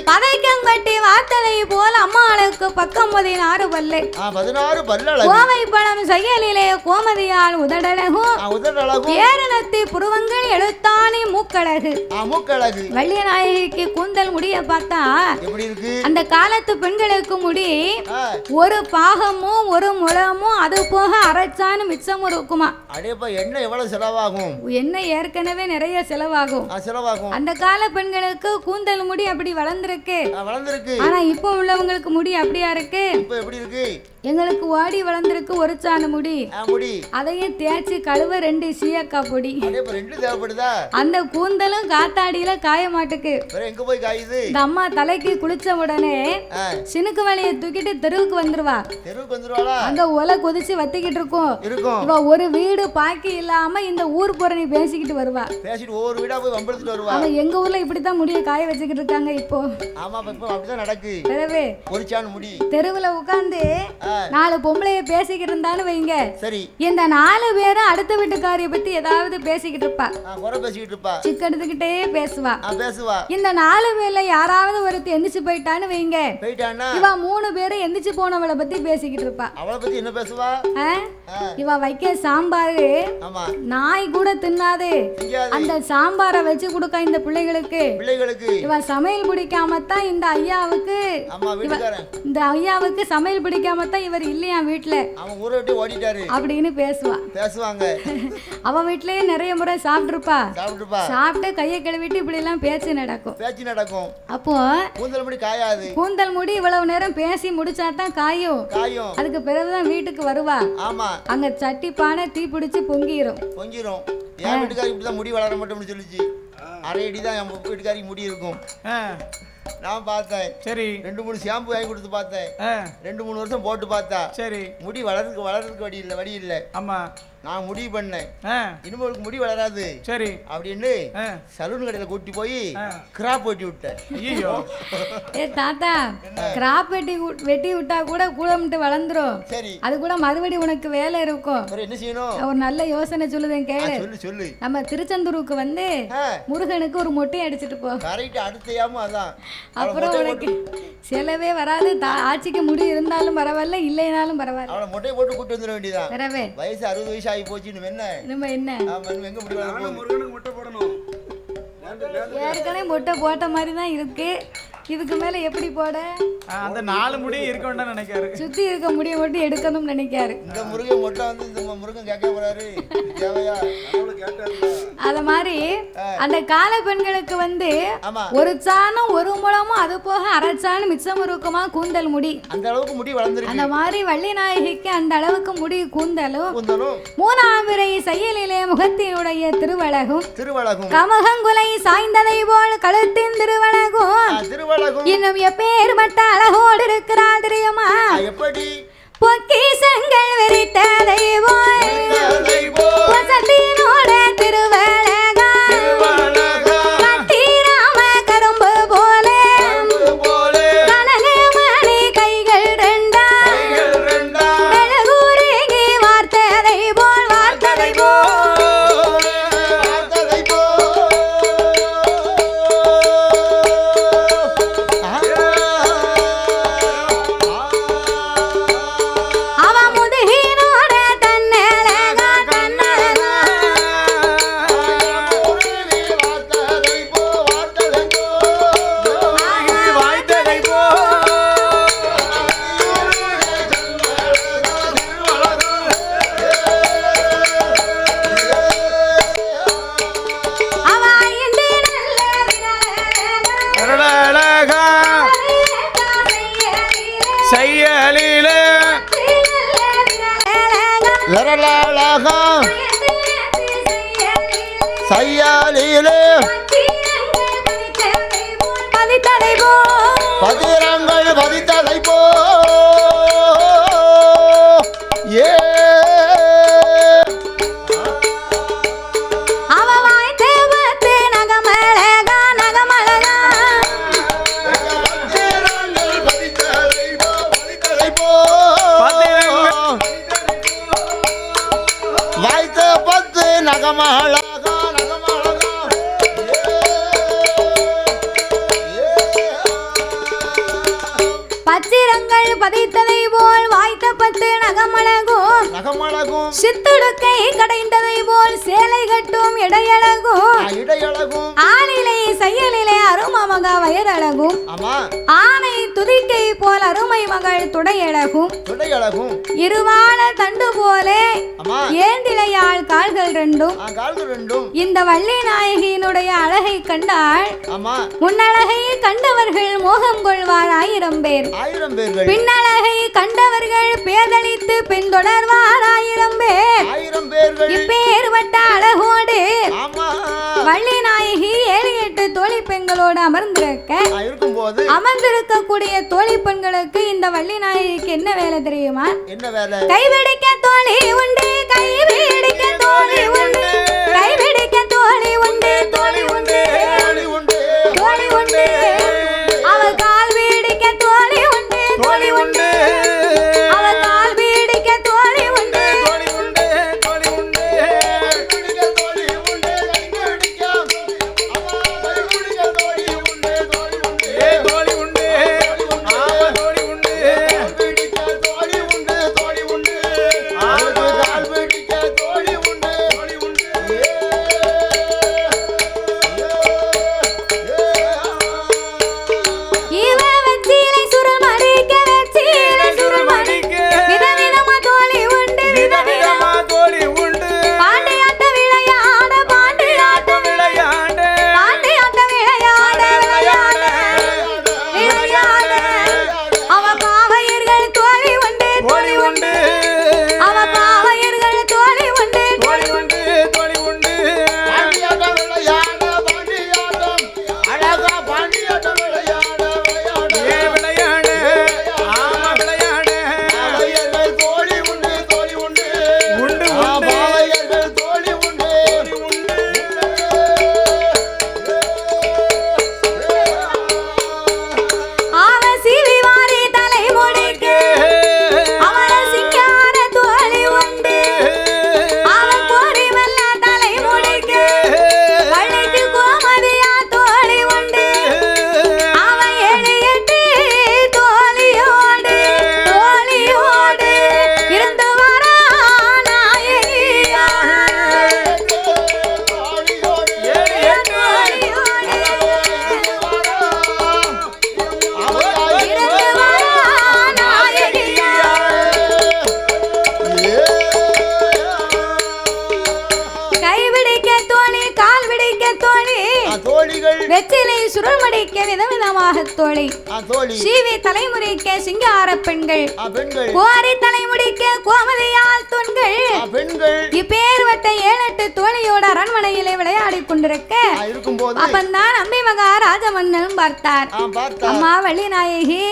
பதைக்கங்கட்டி வார்த்தலை போல் அம்மாளுக்கு பக்கம் 16 பல்லை 16 பல்லழகு கோவை பழம் செயலிலே கோமதியால் உதடழகும் ஏரணத்தி புருவங்கள் எழுத்தானி மூக்கழகு வள்ளி நாயகிக்கு கூந்தல் முடிய பார்த்தா எப்படி இருக்கு? அந்த காலத்து பெண்களுக்கு முடி ஒரு பாகமும் ஒரு முழமும் அது போக அரைச்சானு மிச்சமும் இருக்குமா. அடேப்பா என்ன எவ்வளவு செலவாகும்? என்ன ஏற்கனவே நிறைய செலவாகும். அந்த கால பெண்களுக்கு கூந்தல் முடி அப்படி வளர்ந்திருக்கு. வளர்ந்திருக்கு. ஆனா இப்போ உள்ளவங்களுக்கு முடி அப்படியா இருக்கு? இப்போ எப்படி இருக்கு? எங்களுக்கு ஓடி வளர்ந்திருக்கு ஒரு சாண முடி முடி அதையும் தேய்ச்சி கழுவ 2 சீயக்கா பொடி. ரெண்டு தேவைப்படுதா? அந்த கூந்தலும் காத்தாடியில காய மாட்டுக்கு. எங்க போய் காயுது? இந்த அம்மா தலைக்கு குளிச்ச உடனே சினுக்கு வலையை தூக்கிட்டு தெருவுக்கு வந்துருவா. தெருவுக்கு வந்துருவாளா? அங்க ஒலை கொதிச்சு வத்திக்கிட்டு இருக்கும். இவ ஒரு வீடு பாக்கி இல்லாம இந்த ஊர் புறணி பேசிக்கிட்டு வருவா. பேசிட்டு ஒவ்வொரு வீடா போய் வம்பெடுத்துட்டு வருவா. அவன் எங்க ஊர்ல இப்படித்தான் முடிய காய வச்சுக்கிட்டு இருக்காங்க இப்போ. ஆமா இப்போ அப்படிதான் நடக்கு. பிறவே ஒரு சாண முடி தெருவுல உட்கார்ந்து 4 பொம்பளைய பேசிக்கிட்டு இருந்தான்னு வைங்க. சரி. இந்த 4 பேரும் அடுத்த வீட்டுக்காரிய பத்தி ஏதாவது பேசிக்கிட்டு இருப்பா. பேசிக்கிட்டு இருப்பா. சிக்கெடுத்துக்கிட்டே பேசுவா. பேசுவா. இந்த 4 பேர்ல யாராவது ஒருத்தி எந்திரிச்சு போயிட்டான்னு வைங்க. போயிட்டானா இவ 3 பேரும் எந்திரிச்சு போனவளை பத்தி பேசிக்கிட்டு இருப்பா. அவளை பத்தி என்ன பேசுவா? இவ வைக்க சாம்பாரு நாய் கூட தின்னாது. அந்த சாம்பாரை வச்சு கொடுக்க இந்த பிள்ளைகளுக்கு இவ சமையல் பிடிக்காம தான் இந்த ஐயாவுக்கு சமையல் பிடிக்காம தான் இவர் இல்லையா வீட்டுல அப்படின்னு பேசுவாங்க. அவ வீட்லயே நிறைய முறை சாப்பிட்டுருப்பா. சாப்பிட்டு கையை கழுவிட்டு இப்படி எல்லாம் பேச்சு நடக்கும். அப்போ கூந்தல் முடி இவ்வளவு நேரம் பேசி முடிச்சாதான் காயும். அதுக்கு பிறகுதான் வீட்டுக்கு வருவா. அங்க சட்டி பானை தீ பிடிச்சு பொங்கிரும். என் வீட்டுக்காரி இப்படிதான் முடி வளர மட்டும் சொல்லிச்சு. அரை அடி தான் என் வீட்டுக்காரிக்கு முடி இருக்கும். நான் பார்த்தேன். சரி. 2-3 ஷாம்பு வாங்கி கொடுத்து பார்த்தேன். 2-3 வருஷம் போட்டு பார்த்தா. சரி. முடி வளர்றதுக்கு வழி இல்லை. ஆமா. நான் முடிவு பண்ணேன் இனிமேலுக்கு முடி வளராது. சரி அப்படின்னு சலூன் கடையில கூட்டி போய் கிராப் வெட்டி விட்டேன். ஐயோ தாத்தா, கிராப் வெட்டி விட்டா கூட கூடமிட்டு வளர்ந்துரும். சரி. அது கூட மறுபடி உனக்கு வேலை இருக்கும். என்ன செய்யணும்? ஒரு நல்ல யோசனை சொல்லுதேன் கேளு. சொல்லு. நம்ம திருச்செந்தூருக்கு வந்து முருகனுக்கு ஒரு மொட்டை அடிச்சிட்டு போ. கரெக்ட். அடுத்தையாம அதான். அப்புறம் உனக்கு செலவே வராது. ஆட்சிக்கு முடி இருந்தாலும் பரவாயில்ல, இல்லைனாலும் பரவாயில்ல. அவளை மொட்டையை போட்டு கூட்டு வந்துட வேண்டியதான். வயசு 60 வயசு ஆகி போச்சு. எங்க ஏற்கனவே மொட்டை போட்ட மாதிரி தான் இருக்கு. இதுக்கு மேல எப்படி போட? அந்த 4 முடி இருக்க வேண்டாம் நினைக்காரு. சுத்தி இருக்க முடிய மட்டும் எடுக்கணும்னு நினைக்காரு. இந்த முருகன் மொட்டை வந்து இந்த முருகன் கேட்க போறாரு. அத மாதிரி அந்த கால பெண்களுக்கு வந்து ஒரு சாணம் ஒரு முழமும் அது போக அரைச்சாணம் மிச்சம் இருக்குமா கூந்தல் முடி. அந்த அளவுக்கு முடி வளர்ந்துருக்கு. அந்த மாதிரி வள்ளி நாயகிக்கு அந்த அளவுக்கு முடி கூந்தலும் 3ஆம் பிறை செயலிலே முகத்தினுடைய திருவழகும் கமகங்குலை சாய்ந்ததை போல் கழுத்தின் திருவழகும் இன்னும் எப்பேற்பட்ட அழகோடு இருக்கிறாள் தெரியுமா? எப்படி? பொக்கிஷங்கள் வெறித்ததை போல் வசத்தினோட திருவழகா கட்டிராம கரும்பு போல கனகமணி கைகள் ரெண்டா மெழுகுருகி வார்த்ததை போல் பதிரங்கள் பதித்ததை போ வாய்த்த 10 நகமழகா பச்சிரங்கள் பதித்ததை போல் வாய்த்த 10 நகமழகும் சித்துடுக்கை கடைந்ததை போல் சேலை கட்டும் இடையழகும் ஆணிலை செயலிலே அருமமக வயரழகும் ஆனை துதிக்கை போல் அருமை மகள் துடையழகும் இருவாள தண்டு போலே ஏந்திலையாள் கால்கள் ரெண்டும் இந்த வள்ளி நாயகியினுடைய அழகை கண்டாள். முன்னழகை கண்டவர்கள் மோகம் கொள்வார் 1000 பேர், பின்னழகை கண்டவர்கள் பேதளித்து பின்தொடர்வார் 1000 பேர். 1000 பேர்கள் இப்பேர் வட்ட அழகோடு ஆமா வள்ளி நாயகி 7-8 தோழி பெண்களோடு இருக்கும்போது அமர்ந்திருக்கக்கூடிய தோழி பெண்களுக்கு இந்த வள்ளி நாயகிக்கு என்ன வேலை தெரியுமா? என்ன வேலை? கைபிடிக்க தோழி உண்டு, கைபிடிக்க தோழி உண்டு, கைபிடிக்க தோழி உண்டு, தோழி உண்டு, தோழி உண்டு, அவள் கால் பிடிக்க தோழி உண்டு, தோழி உண்டு, அவள் கால் பிடிக்க தோழி உண்டு, தோழி உண்டு, தோழி உண்டு, வெற்றிலை சுருள்மடிக்க விதவிதமாக தோழி சீவி தலைமுறைக்க சிங்கார பெண்கள் கோரி தலைமுடிக்க கோமதியால் தூண்கள் இப்பேர் வட்ட 7-8 தோழியோட அரண்மனையிலே விளையாடி கொண்டிருக்க அப்பந்தான் அம்பி மகா ராஜமன்னனும் பார்த்தார். அம்மா வள்ளி நாயகி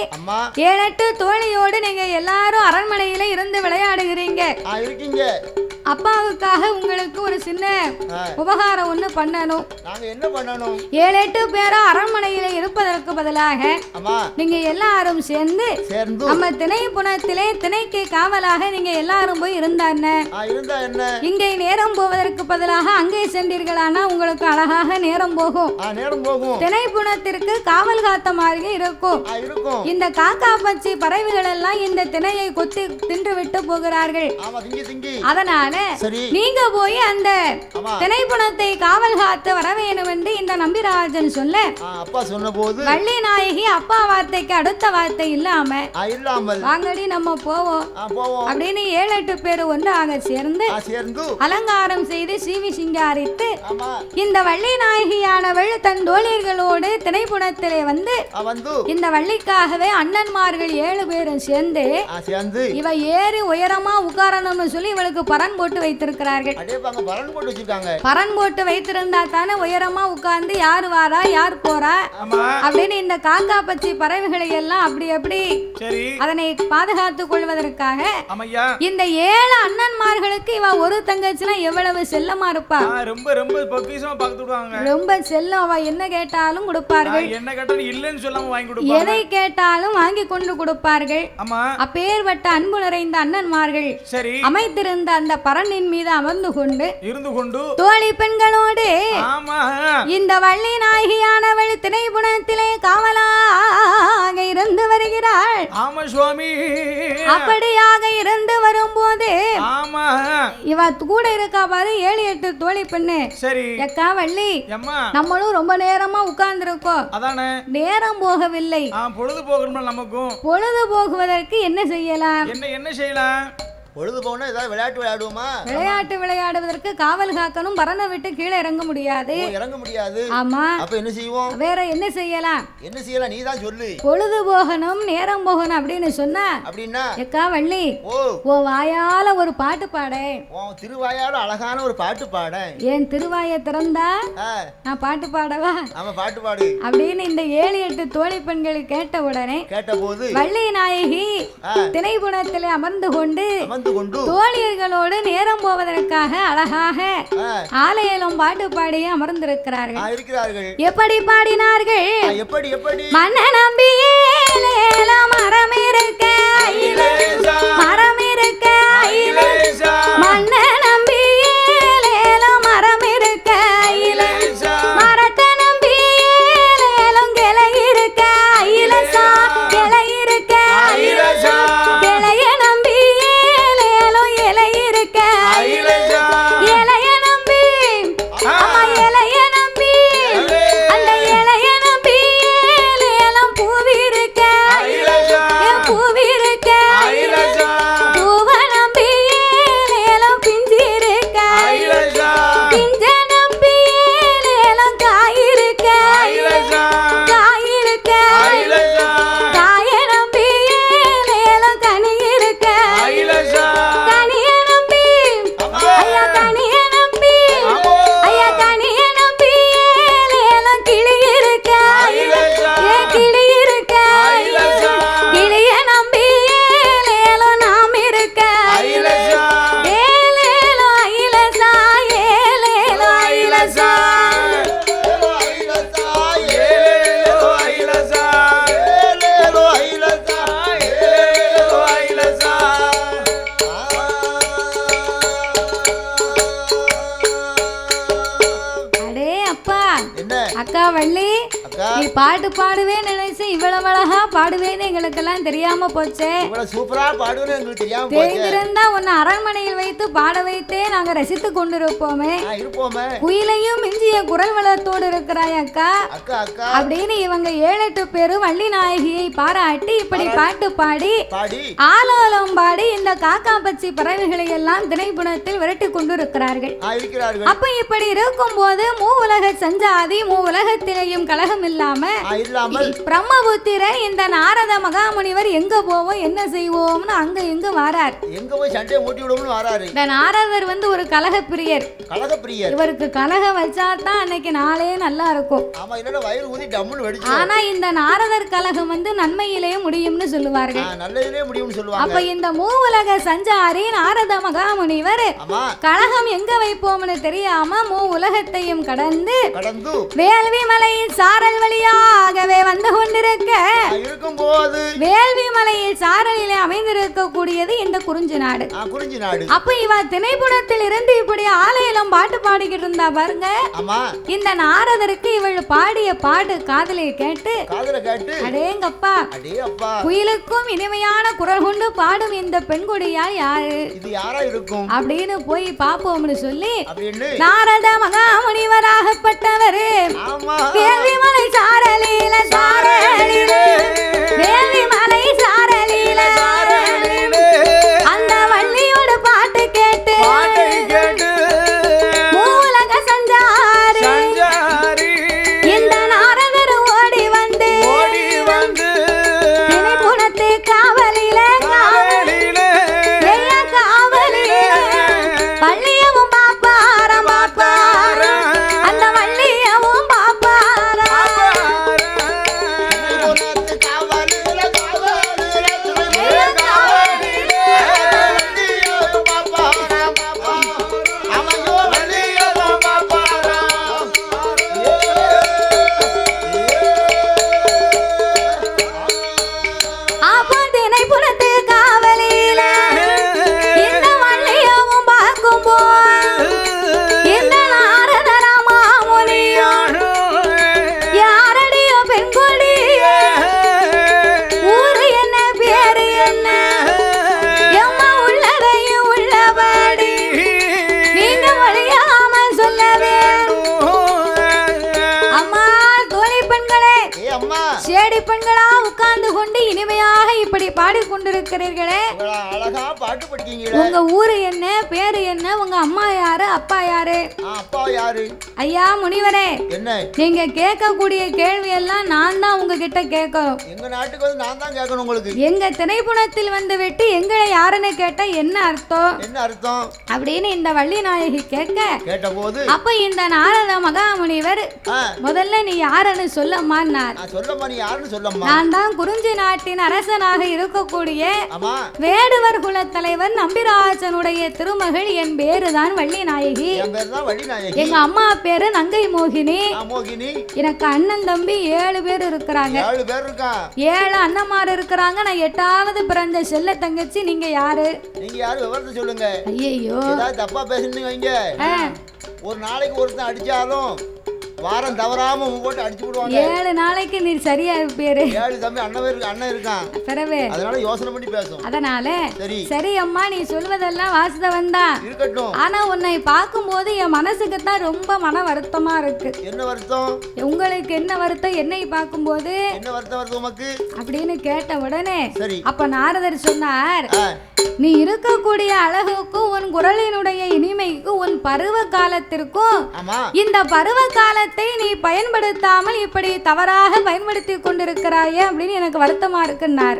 7-8 தோழியோடு நீங்க எல்லாரும் அரண்மனையில இருந்து விளையாடுகிறீங்க. அப்பாவுக்காக உங்களுக்கு ஒரு சின்ன உபகாரம் ஒண்ணு பண்ணணும். நாங்க என்ன பண்ணணும்? 7-8 பேரா அரண்மனையில இருப்பதற்கு பதிலாக நீங்க எல்லாரும் சேர்ந்து நம்ம திணை புனத்திலே திணைக்கு காவலாக நீங்க எல்லாரும் போய் இருந்தா என்ன? இங்கே நேரம் போவதற்கு பதிலாக அங்கே சென்றீர்களானா உங்களுக்கு அழகாக நேரம் போகும். திணை புனத்திற்கு காவல் காத்த மாதிரி இருக்கும். இந்த காக்கா பச்சி பறவைகள் எல்லாம் இந்த திணையை கொத்தி தின்று விட்டு போகிறார்கள். அதனால நீங்க போய் அந்த திணைப்புணத்தை காவல் காத்து வர வேண்டும் என்று இந்த நம்பிராஜன் சொல்ல அப்பா சொன்னபோது வள்ளி நாயகி அப்பா வார்த்தைக்கு அடுத்த வார்த்தை இல்லாமல் வாங்கடி நம்ம போவோம் அப்படின்னு 7-8 பேர் ஒன்றாக சேர்ந்து அலங்காரம் செய்து சீவி சிங்காரித்து இந்த வள்ளி நாயகியானவள் தன் தோழியர்களோடு திணைப்புணத்திலே வந்து இந்த வள்ளிக்காகவே அண்ணன்மார்கள் 7 பேரும் சேர்ந்து இவ ஏறி உயரமா உட்காரணும்னு சொல்லி இவளுக்கு பரன் போட்டு வைத்திருக்கிறார்கள். பரன் போட்டு வைத்திருந்தா தானே உயரமா உட்கார்ந்து யார் வாரா யார் போறா அப்படின்னு இந்த காக்கா பச்சி பறவைகளை எல்லாம் அப்படி அதனை பாதுகாத்துக் கொள்வதற்காக இந்த 7 அண்ணன்மார்களுக்கு இவ ஒரு தங்கச்சினா எவ்வளவு செல்லமா இருப்பா. ரொம்ப செல்லம். அவ என்ன கேட்டாலும் கொடுப்பார்கள், எதை கேட்டாலும் வாங்கி கொண்டு கொடுப்பார்கள். அப்பேற்பட்ட அன்பு நிறைந்த அண்ணன்மார்கள் அமைத்திருந்த அந்த பரனின் மீது அமர்ந்து கொண்டு தோழி பெண்களோடு இந்த வள்ளி நாயகியானவள் திணைப்புணத்திலே காவலாக இருந்து வருகிறாள். அப்படியாக இருந்து வரும்போது இவ கூட இருக்கா பாரு 7-8 தோழி பெண்ணு. எக்கா வள்ளி, நம்மளும் ரொம்ப நேரமா உட்கார்ந்து இருக்கோம், நேரம் போகவில்லை, பொழுது போகுவதற்கு என்ன செய்யலாம்? பொழுது போனா ஏதாவது விளையாட்டு விளையாடுவோமா? விளையாட்டு விளையாடுவதற்கு காவல் காக்கணும், பரணை விட்டு கீழே இறங்க முடியாது. இறங்க முடியாது. ஆமா. அப்ப என்ன செய்வோம்? வேற என்ன செய்யலாம்? என்ன செய்யலாம் நீ தான் சொல்லு. பொழுது போகணும், நேரம் போகணும் அப்படின்னு சொன்னா அப்படின்னா எக்கா வள்ளி, ஓ வாயால ஒரு பாட்டு பாட. உன் திருவாயால அழகான ஒரு பாட்டு பாட. என் திருவாயை திறந்தா நான் பாட்டு பாடவா? ஆமா பாட்டு பாடு அப்படின்னு இந்த 7-8 தோழி பெண்கள் கேட்ட உடனே கேட்டபோது வள்ளி நாயகி திணைப்புணத்திலே அமர்ந்து கொண்டு தோழியர்களோடு நேரம் போவதற்காக அழகாக ஆலயம் பாட்டு பாடி அமர்ந்திருக்கிறார்கள். எப்படி பாடினார்கள்? எப்படி எப்படி மன்ன நம்பியே மரம் இருக்க மரம் இருக்க மன்ன நம்பியே மரம் இருக்க மரத்தை நம்பியே கிளை இருக்க இலசா கிளை இருக்க கிளைய நம்பியே இலை இருக்க இலைய நம்பி அம்மா இலைய நம்பி அந்த இலைய நம்பி ஏலம் பூவி இருக்க பூவி இருக்க பூவ நம்பி ஏலம் பிஞ்சி இருக்க பிஞ்ச நம்பி ஏலம் காய் இருக்க காய் இருக்க காய நம்பி ஏலம் கனி இருக்க கனிய நம்பி ஐயா கனிய நம்பி ஐயா கனிய நம்பி ஏலம் கிளி இருக்க ஏ கிளி இருக்க கிளிய நம்பி ஏலம் நாம் இருக்க ஏலேலோ ஐலசா ஏலேலோ ஐலசா அடே அப்பா அக்கா வள்ளி, நீ பாட்டு பாடுவே நினைச்சு இவ்வளவு அழகா பாடுவேன்னு எங்களுக்கெல்லாம் தெரியாம போச்சே. சூப்பரா பாடுவேன்னு எங்களுக்கு தெரியாம தெரிந்திருந்தா உன்னை அரண்மனையில் வைத்து பாட வைத்தே நாங்க ரசித்து கொண்டிருப்போமே. குயிலையும் மிஞ்சிய குரல் வளத்தோடு இருக்கிறாய் அக்கா அப்படின்னு இவங்க 7-8 பேரும் வள்ளி நாயகியை பாராட்டி இப்படி பாட்டு பாடி ஆலோலம் பாடி இந்த காக்கா பச்சி பறவைகளை எல்லாம் திணைப்புணத்தில் விரட்டி கொண்டிருக்கிறார்கள். அப்ப இப்படி இருக்கும் போது மூவுலக சஞ்சாதி மூவுலகத்திலேயும் கலகம் இல்லாமல் பிரம்மபுத்திரன் இந்த நாரத மகாமுனிவர் எங்க போவோம் என்ன செய்வோம்னு அங்க எங்க வாரார். எங்க போய் சண்டையை மூட்டி விடுவோம்னு வாராரு. இந்த நாரதர் வந்து ஒரு கலக பிரியர். இவருக்கு கலகம் வச்சாதான் அன்னைக்கு நாளே நல்லா இருக்கும். ஆமா, இல்லனா வயிறு ஊதி டம்முன்னு வெடிச்சு. ஆனா இந்த நாரதர் கலகம் வந்து நன்மையிலேயே முடியும்னு சொல்லுவார்கள். நல்லதிலேயே முடியும்னு சொல்லுவாங்க. அப்ப இந்த மூவுலக சஞ்சாரி நாரத மகாமுனிவர் கலகம் எங்க வைப்போம்னு தெரியாம மூ உலகத்தையும் கடந்து வேள்வி மலையின் சாரல் வழியாகவே வந்து கொண்டிருக்க இருக்கும்போது வேள்வி மலையில் சாரலிலே அமைந்திருக்கக்கூடியது இந்த குறிஞ்சி நாடு. அப்ப இவ திணைப்புணத்தில் இருந்து இப்படி ஆலயம் பாட்டு பாடிக்கிட்டு இருந்தா பாருங்க. இந்த நாரதருக்கு இவள் பாடிய பாட்டு காதலை கேட்டு அடேங்கப்பா குயிலுக்கும் இனிமையான குரல் கொண்டு பாடும் இந்த பெண்குடியால் யாரு இது யாரா இருக்கும் அப்படின்னு போய் பாப்போம்னு சொல்லி நாரத மகாமுனிவராகப்பட்டவர் வேள்வி மலை சாரலில சாரலிலே வேள்வி மலை சாரலில அந்த வள்ளியோட பாட்டு கேட்டு மூலக சஞ்சாரி இந்த நாரதர் ஓடி வந்து திணைப்புணத்து காவலில காவலில வள்ளியவும் பாப்பாரம் அந்த வள்ளியவும் பாப்பாரம் சேடி பெண்களா உட்கார்ந்து கொண்டு இனிமையாக இப்படி பாடிக்கொண்டிருக்கிறீர்களே, அழகா பாட்டு படிக்கீங்க. உங்க ஊரு என்ன, பேரு என்ன, உங்க அம்மா யாரு, அப்பா யாரு? அப்பா யாரு? ஐயா முனிவரே, என்ன நீங்க கேட்கக்கூடிய கேள்வி எல்லாம் நான் தான் உங்ககிட்ட கேட்கணும். எங்க நாட்டுக்கு வந்து நான் தான் கேட்கணும் உங்களுக்கு. எங்க திணைப்புணத்தில் வந்து விட்டு எங்களை யாருன்னு கேட்டா என்ன அர்த்தம்? என்ன அர்த்தம் அப்படின்னு இந்த வள்ளி நாயகி கேட்ட போது, அப்ப இந்த நாரத மகாமுனிவர் முதல்ல நீ யாருன்னு சொல்லம்மான்னார். சொல்லம்மா, நீ யாருன்னு சொல்லம்மா. நான் தான் குறிஞ்சி நாட்டின் அரசனாக இருக்கக்கூடிய வேடுவர் குல தலைவர் நம்பிராஜனுடைய திருமகள். என் பேருதான் வள்ளி நாயகி. எங்க அம்மா பேரு நங்கை மோகினி. எனக்கு அண்ணன் தம்பி 7 பேர் இருக்கிறாங்க. 7 அண்ணன்மார் இருக்கிறாங்க. நான் 8வது பிறந்த செல்ல தங்கச்சி. நீங்க யாரு? நீங்க யாரு விவரத்தை சொல்லுங்க. ஐயோ தப்பா பேசுனீங்க வைங்க. ஒரு நாளைக்கு ஒருத்தன் அடிச்சாலும் வாரம் தவறாம போட்டு அடிச்சு விடுவாங்க. 7 நாளைக்கு நீ சரியா இருப்பேரு. 7 தம்பி அண்ணன் இருக்கான். பிறவே அதனால யோசனை பண்ணி பேசும். அதனால சரி அம்மா, நீ சொல்வதெல்லாம் வாஸ்தவம் தான் இருக்கட்டும். ஆனா உன்னை பார்க்கும்போது என் மனசுக்கு தான் ரொம்ப மன வருத்தமா இருக்கு. என்ன வருத்தம்? உங்களுக்கு என்ன வருத்தம்? என்னை பார்க்கும்போது என்ன வருத்தம் வருது உமக்கு அப்படின்னு கேட்ட உடனே அப்ப நாரதர் சொன்னார், நீ இருக்கக்கூடிய அழகுக்கும் உன் குரலினுடைய இனிமைக்கும் உன் பருவ காலத்திற்கும் இந்த பருவ காலத்தை நீ பயன்படுத்தாமல் இப்படி தவறாக பயன்படுத்தி கொண்டிருக்கிறாயே அப்படின்னு எனக்கு வருத்தமா இருக்குன்னார்.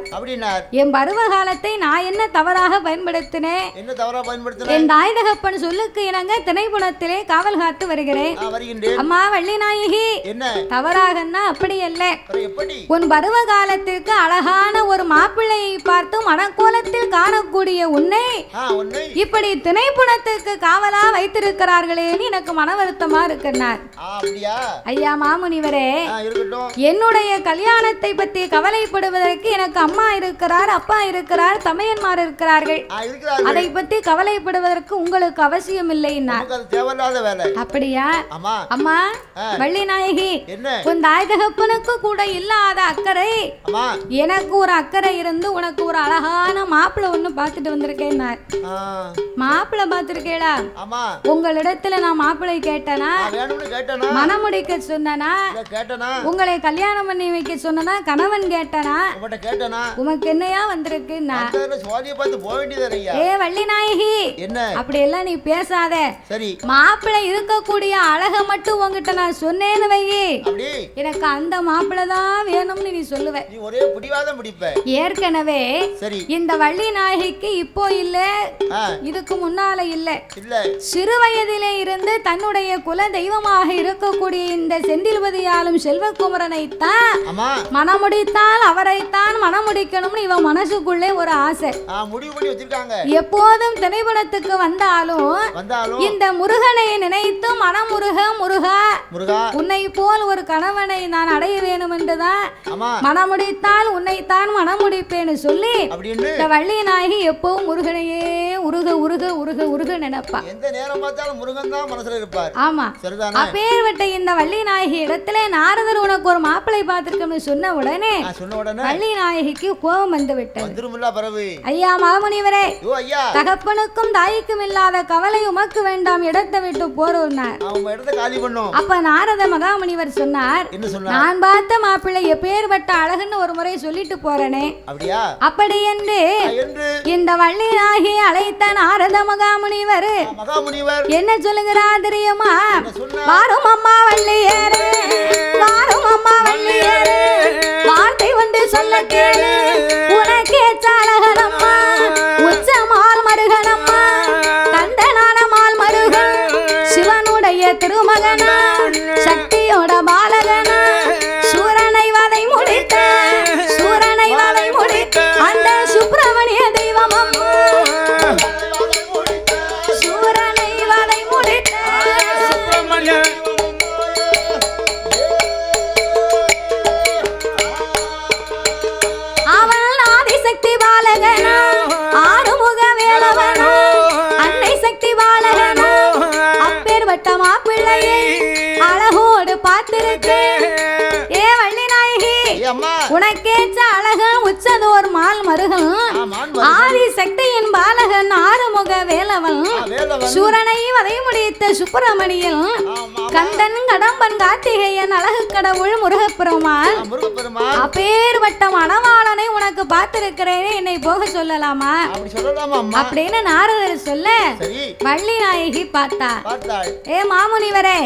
என் பருவ காலத்தை நான் என்ன தவறாக பயன்படுத்தினேன்? என்ன தவறா பயன்படுத்தினேன்? என் தாய் தகப்பன் சொல்லுக்கு இணங்க திணைப்புணத்திலே காவல் காத்து வருகிறேன். அம்மா வள்ளி நாயகி, தவறாகன்னா அப்படி அல்ல. உன் பருவ காலத்திற்கு அழகான ஒரு மாப்பிள்ளையை பார்த்து மனக்கோலத்தில் காணக்கூடிய உன்னை இப்படி திணைப்புணத்துக்கு காவலா வைத்திருக்கிறார்களே, எனக்கு மன வருத்தமா இருக்கிறார். ஐயா மாமுனிவரே, என்னுடைய கல்யாணத்தை பற்றி கவலைப்படுவதற்கு எனக்கு அம்மா இருக்கிறார், அப்பா இருக்கிறார், தமையன்மார் இருக்கிறார்கள். அதை பற்றி கவலைப்படுவதற்கு உங்களுக்கு அவசியம் இல்லைன்னா அப்படியா? அம்மா வள்ளி நாயகி, உன் தாய் தகப்பனுக்கு கூட இல்லாத அக்கறை எனக்கு ஒரு அக்கறை இருந்து உனக்கு ஒரு அழகான மாப்பிள்ளை ஒண்ணு பார்த்துட்டு வந்திருக்கேன். மாப்பிள்ளை பார்த்திருக்கேடா? உங்களிடத்துல நான் மாப்பிள்ளை கேட்டனா, மனமுடிக்க சொன்னா, உங்களை கல்யாணம் பண்ணி வைக்க சொன்னா, கணவன் கேட்டனா, உமக்கு என்னையா வந்திருக்கு? ஏ வள்ளி நாயகி, அப்படி எல்லாம் நீ பேசாத. மாப்பிள்ளை இருக்கக்கூடிய அழக மட்டும் உங்ககிட்ட நான் சொன்னேன்னு வையி, எனக்கு அந்த மாப்பிள்ளை தான் வேணும்னு நீ சொல்லுவ. ஏற்கனவே இந்த வள்ளி நாயகிக்கு இப்போ இல்ல, இதுக்கு முன்னால இல்ல, சிறு வயதிலே இருந்து தன்னுடைய குல தெய்வமாக இருக்கக்கூடிய இந்த செந்தில்பதியாலும் செல்வகுமரனை தான் மனமுடித்தால் அவரைத்தான் மனமுடிக்கணும்னு இவன் மனசுக்குள்ளே ஒரு ஆசை முடிவு பண்ணி வச்சிருக்காங்க. எப்போதும் திணைபுணத்துக்கு வந்தாலும் இந்த முருகனை நினைத்து மனமுருக முருகா உன்னை போல் ஒரு கணவனை நான் அடைய வேணும் என்றுதான் மனமுடித்தால் உன்னைத்தான் மனமுடிப்பேன்னு சொல்லி இந்த வள்ளி நாயகி எப்பவும் முருகனையே உருக உருக உருக உருக நினைப்பா. எந்த நேரம் பார்த்தாலும் முருகன் தான் மனசுல இருப்பார். ஆமா, அப்பேர்வட்ட இந்த வள்ளி நாயகி இடத்துல நாரதர் உனக்கு ஒரு மாப்பிள்ளை பார்த்திருக்கோம்னு சொன்ன உடனே வள்ளி நாயகிக்கு கோபம் வந்து விட்டது. ஐயா மாமுனிவரே, தகப்பனுக்கும் தாய்க்கும் இல்லாத கவலை உமக்கு வேண்டாம், இடத்தை விட்டு போறோம்னார். அப்ப நாரத மகாமுனிவர் சொன்னார், நான் பார்த்த மாப்பிள்ளை எப்பேர்வட்ட அழகுன்னு ஒரு முறை சொல்லிட்டு போறேனே, அப்படி என்று இந்த வள்ளி நாயகி அழைத்த நாரத மகாமுனிவர் என்ன சொல்லுகிறார் தெரியுமா? வாரும் அம்மா வள்ளியரே, வாரும் அம்மா வள்ளியரே, வார்த்தை வந்து சொல்ல கேளு, உனக்கே அழகனம்மா, உச்சமால் மருகனம்மா, கந்தனான மால் மருகன், சிவனுடைய திருமகனா, சக்தியோட பாலகனா, சூரனை வதை முடித்த, சூரனை வதை முடித்த அந்த சுப்பிரமணிய தெய்வம் அம்மா, சூரனை வதை முடித்த அவள் சூரனை வதை முடித்த சுப்பிரமணியன் கந்தன் கடம்பன் கார்த்திகேயன் அழகு கடவுள் முருகப்பெருமான் அப்பேற்பட்ட மணவாளனை உனக்கு பார்த்திருக்கிறேன், என்னை போக சொல்லலாமா அப்படின்னு நாரதர் சொல்ல வள்ளி நாயகி பார்த்தாள். ஏ மாமுனிவரே,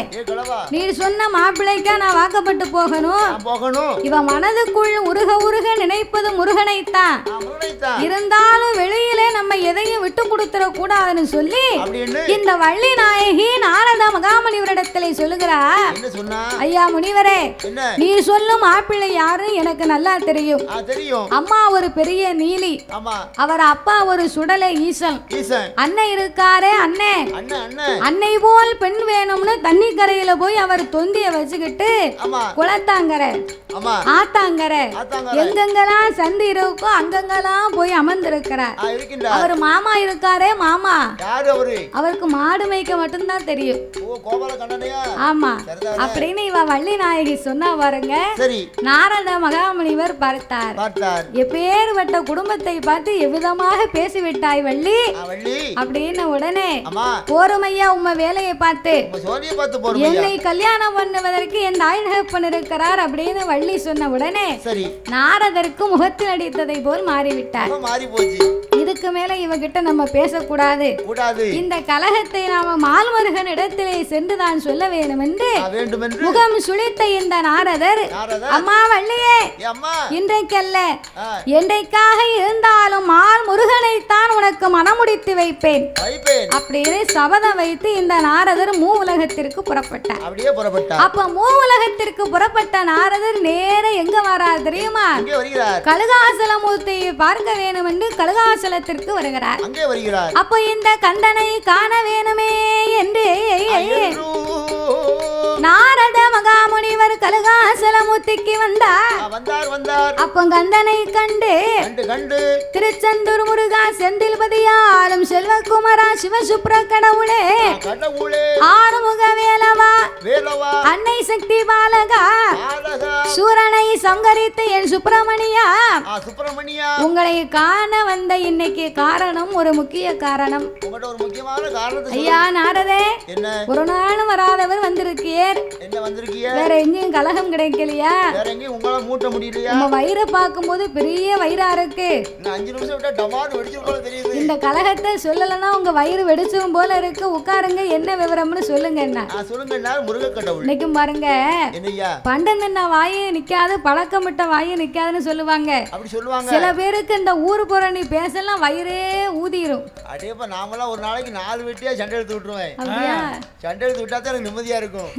நீ சொன்ன மாப்பிள்ளைக்கா நான் வாக்கப்பட்டு போகணும். இவ மனதுக்குள் உருக உருக நினைப்பது முருகனைத்தான். இருந்தாலும் வெளியிலே நம்ம எதையும் விட்டு கொடுத்துட கூடாதுன்னு சொல்லி இந்த வள்ளி நாயகி நாரத மகாமுனிவரிடத்திலே சொல்லுகிறா, ஐயா முனிவரே, நீ சொல்லும் மாப்பிள்ளை யாருன்னு எனக்கு நல்லா தெரியும். அம்மா ஒரு பெரிய நீலி, அவர் அப்பா ஒரு சுடலை ஈசன், அன்னை இருக்காரே அண்ணே, அன்னை போல் பெண் வேணும்னு தண்ணி கரையில போய் அவர் தொந்திய வச்சுக்கிட்டு குளத்தாங்கரை ஆத்தாங்கரை எங்கெங்கெல்லாம் சந்தி இருக்கோ அங்கெங்கெல்லாம் போய் அமர்ந்திருக்கிறார். அவர் மாமா இருக்காரே மாமா, அவருக்கு மாடு மேய்க்க மட்டும்தான் தெரியும். ஆமா அப்படின்னு இவ வள்ளி நாயகி சொன்னா பாருங்க. நாரத மகாமுனிவர் பார்த்தார். எப்பேற்பட்ட குடும்பத்தை பார்த்து எவ்விதமாக பேசிவிட்டாய் வள்ளி அப்படின்னு உடனே போருமையா உம்ம வேலையை பார்த்து என்னை கல்யாணம் பண்ணுவதற்கு என் தாய் தகப்பன் இருக்கிறார் அப்படின்னு வள்ளி சொன்ன உடனே நாரதருக்கு முகத்தில் அடித்ததை போல் மாறிவிட்டார். இதுக்கு மேல இவகிட்ட நம்ம பேசக்கூடாது, இந்த கலகத்தை நாம மால்மருகன் இடத்திலே சென்றுதான் சொல்ல வேண்டும் என்று முகம் சுழித்த இந்த நாரதர், அம்மா வள்ளியே, இன்றைக்கல்ல என்றைக்காக இருந்தாலும் மால் முருகனைத்தான் உனக்கு மனமுடித்து வைப்பேன் அப்படின்னு சபதம் வைத்து இந்த நாரதர் மூ உலகத்திற்கு புறப்பட்டார். அப்ப மூ உலகத்திற்கு புறப்பட்ட நாரதர் நேர எங்க வரார் தெரியுமா? கழுகாசலமூர்த்தியை பார்க்க வேணும் என்று கழுகாசலத்திற்கு வருகிறார். அப்போ இந்த கந்தனை காண வேணுமே என்று நாரத மகாமுனிவர் கழுகாசலமூர்த்திக்கு வந்தார். அப்போ கந்தனை கண்டு திருச்செந்தூர் முருகா செந்தில்பதியாலும் செல்வகுமரா சிவசுப்ர கடவுளே ஆறுமுக வேலவா அன்னை சக்தி பாலகா சூரனை சங்கரித்து என் சுப்பிரமணியா உங்களை காண வந்த இன்னைக்கு காரணம் ஒரு முக்கிய காரணம். ஐயா நாரதே, ஒரு நாளும் வராதவர் வந்திருக்கியர், வேற எங்கேயும் கலகம் கிடைக்கலையா? நம்ம வயிறை பார்க்கும் போது பெரிய வயிறா இருக்கு, இந்த கலகத்தை சொல்லலன்னா உங்க வயிறு வெடிச்சும் போல இருக்கு, உட்காருங்க, என்ன விவரம்னு சொல்லுங்க. என்ன இன்னைக்கும் பாருங்க, பண்டந்தன்ன வாயே நிக்காது பழக்கமிட்ட வாயே நிக்காதுன்னு சொல்லுவாங்க. சில பேருக்கு இந்த ஊரு புறணி பேசலாம் வயிறே ஊதிரும். நாமெல்லாம் ஒரு நாளைக்கு 4 வெட்டியா சண்டை எடுத்து விட்டுருவேன். சண்டை எடுத்து விட்டா தான் நிம்மதியா இருக்கும்.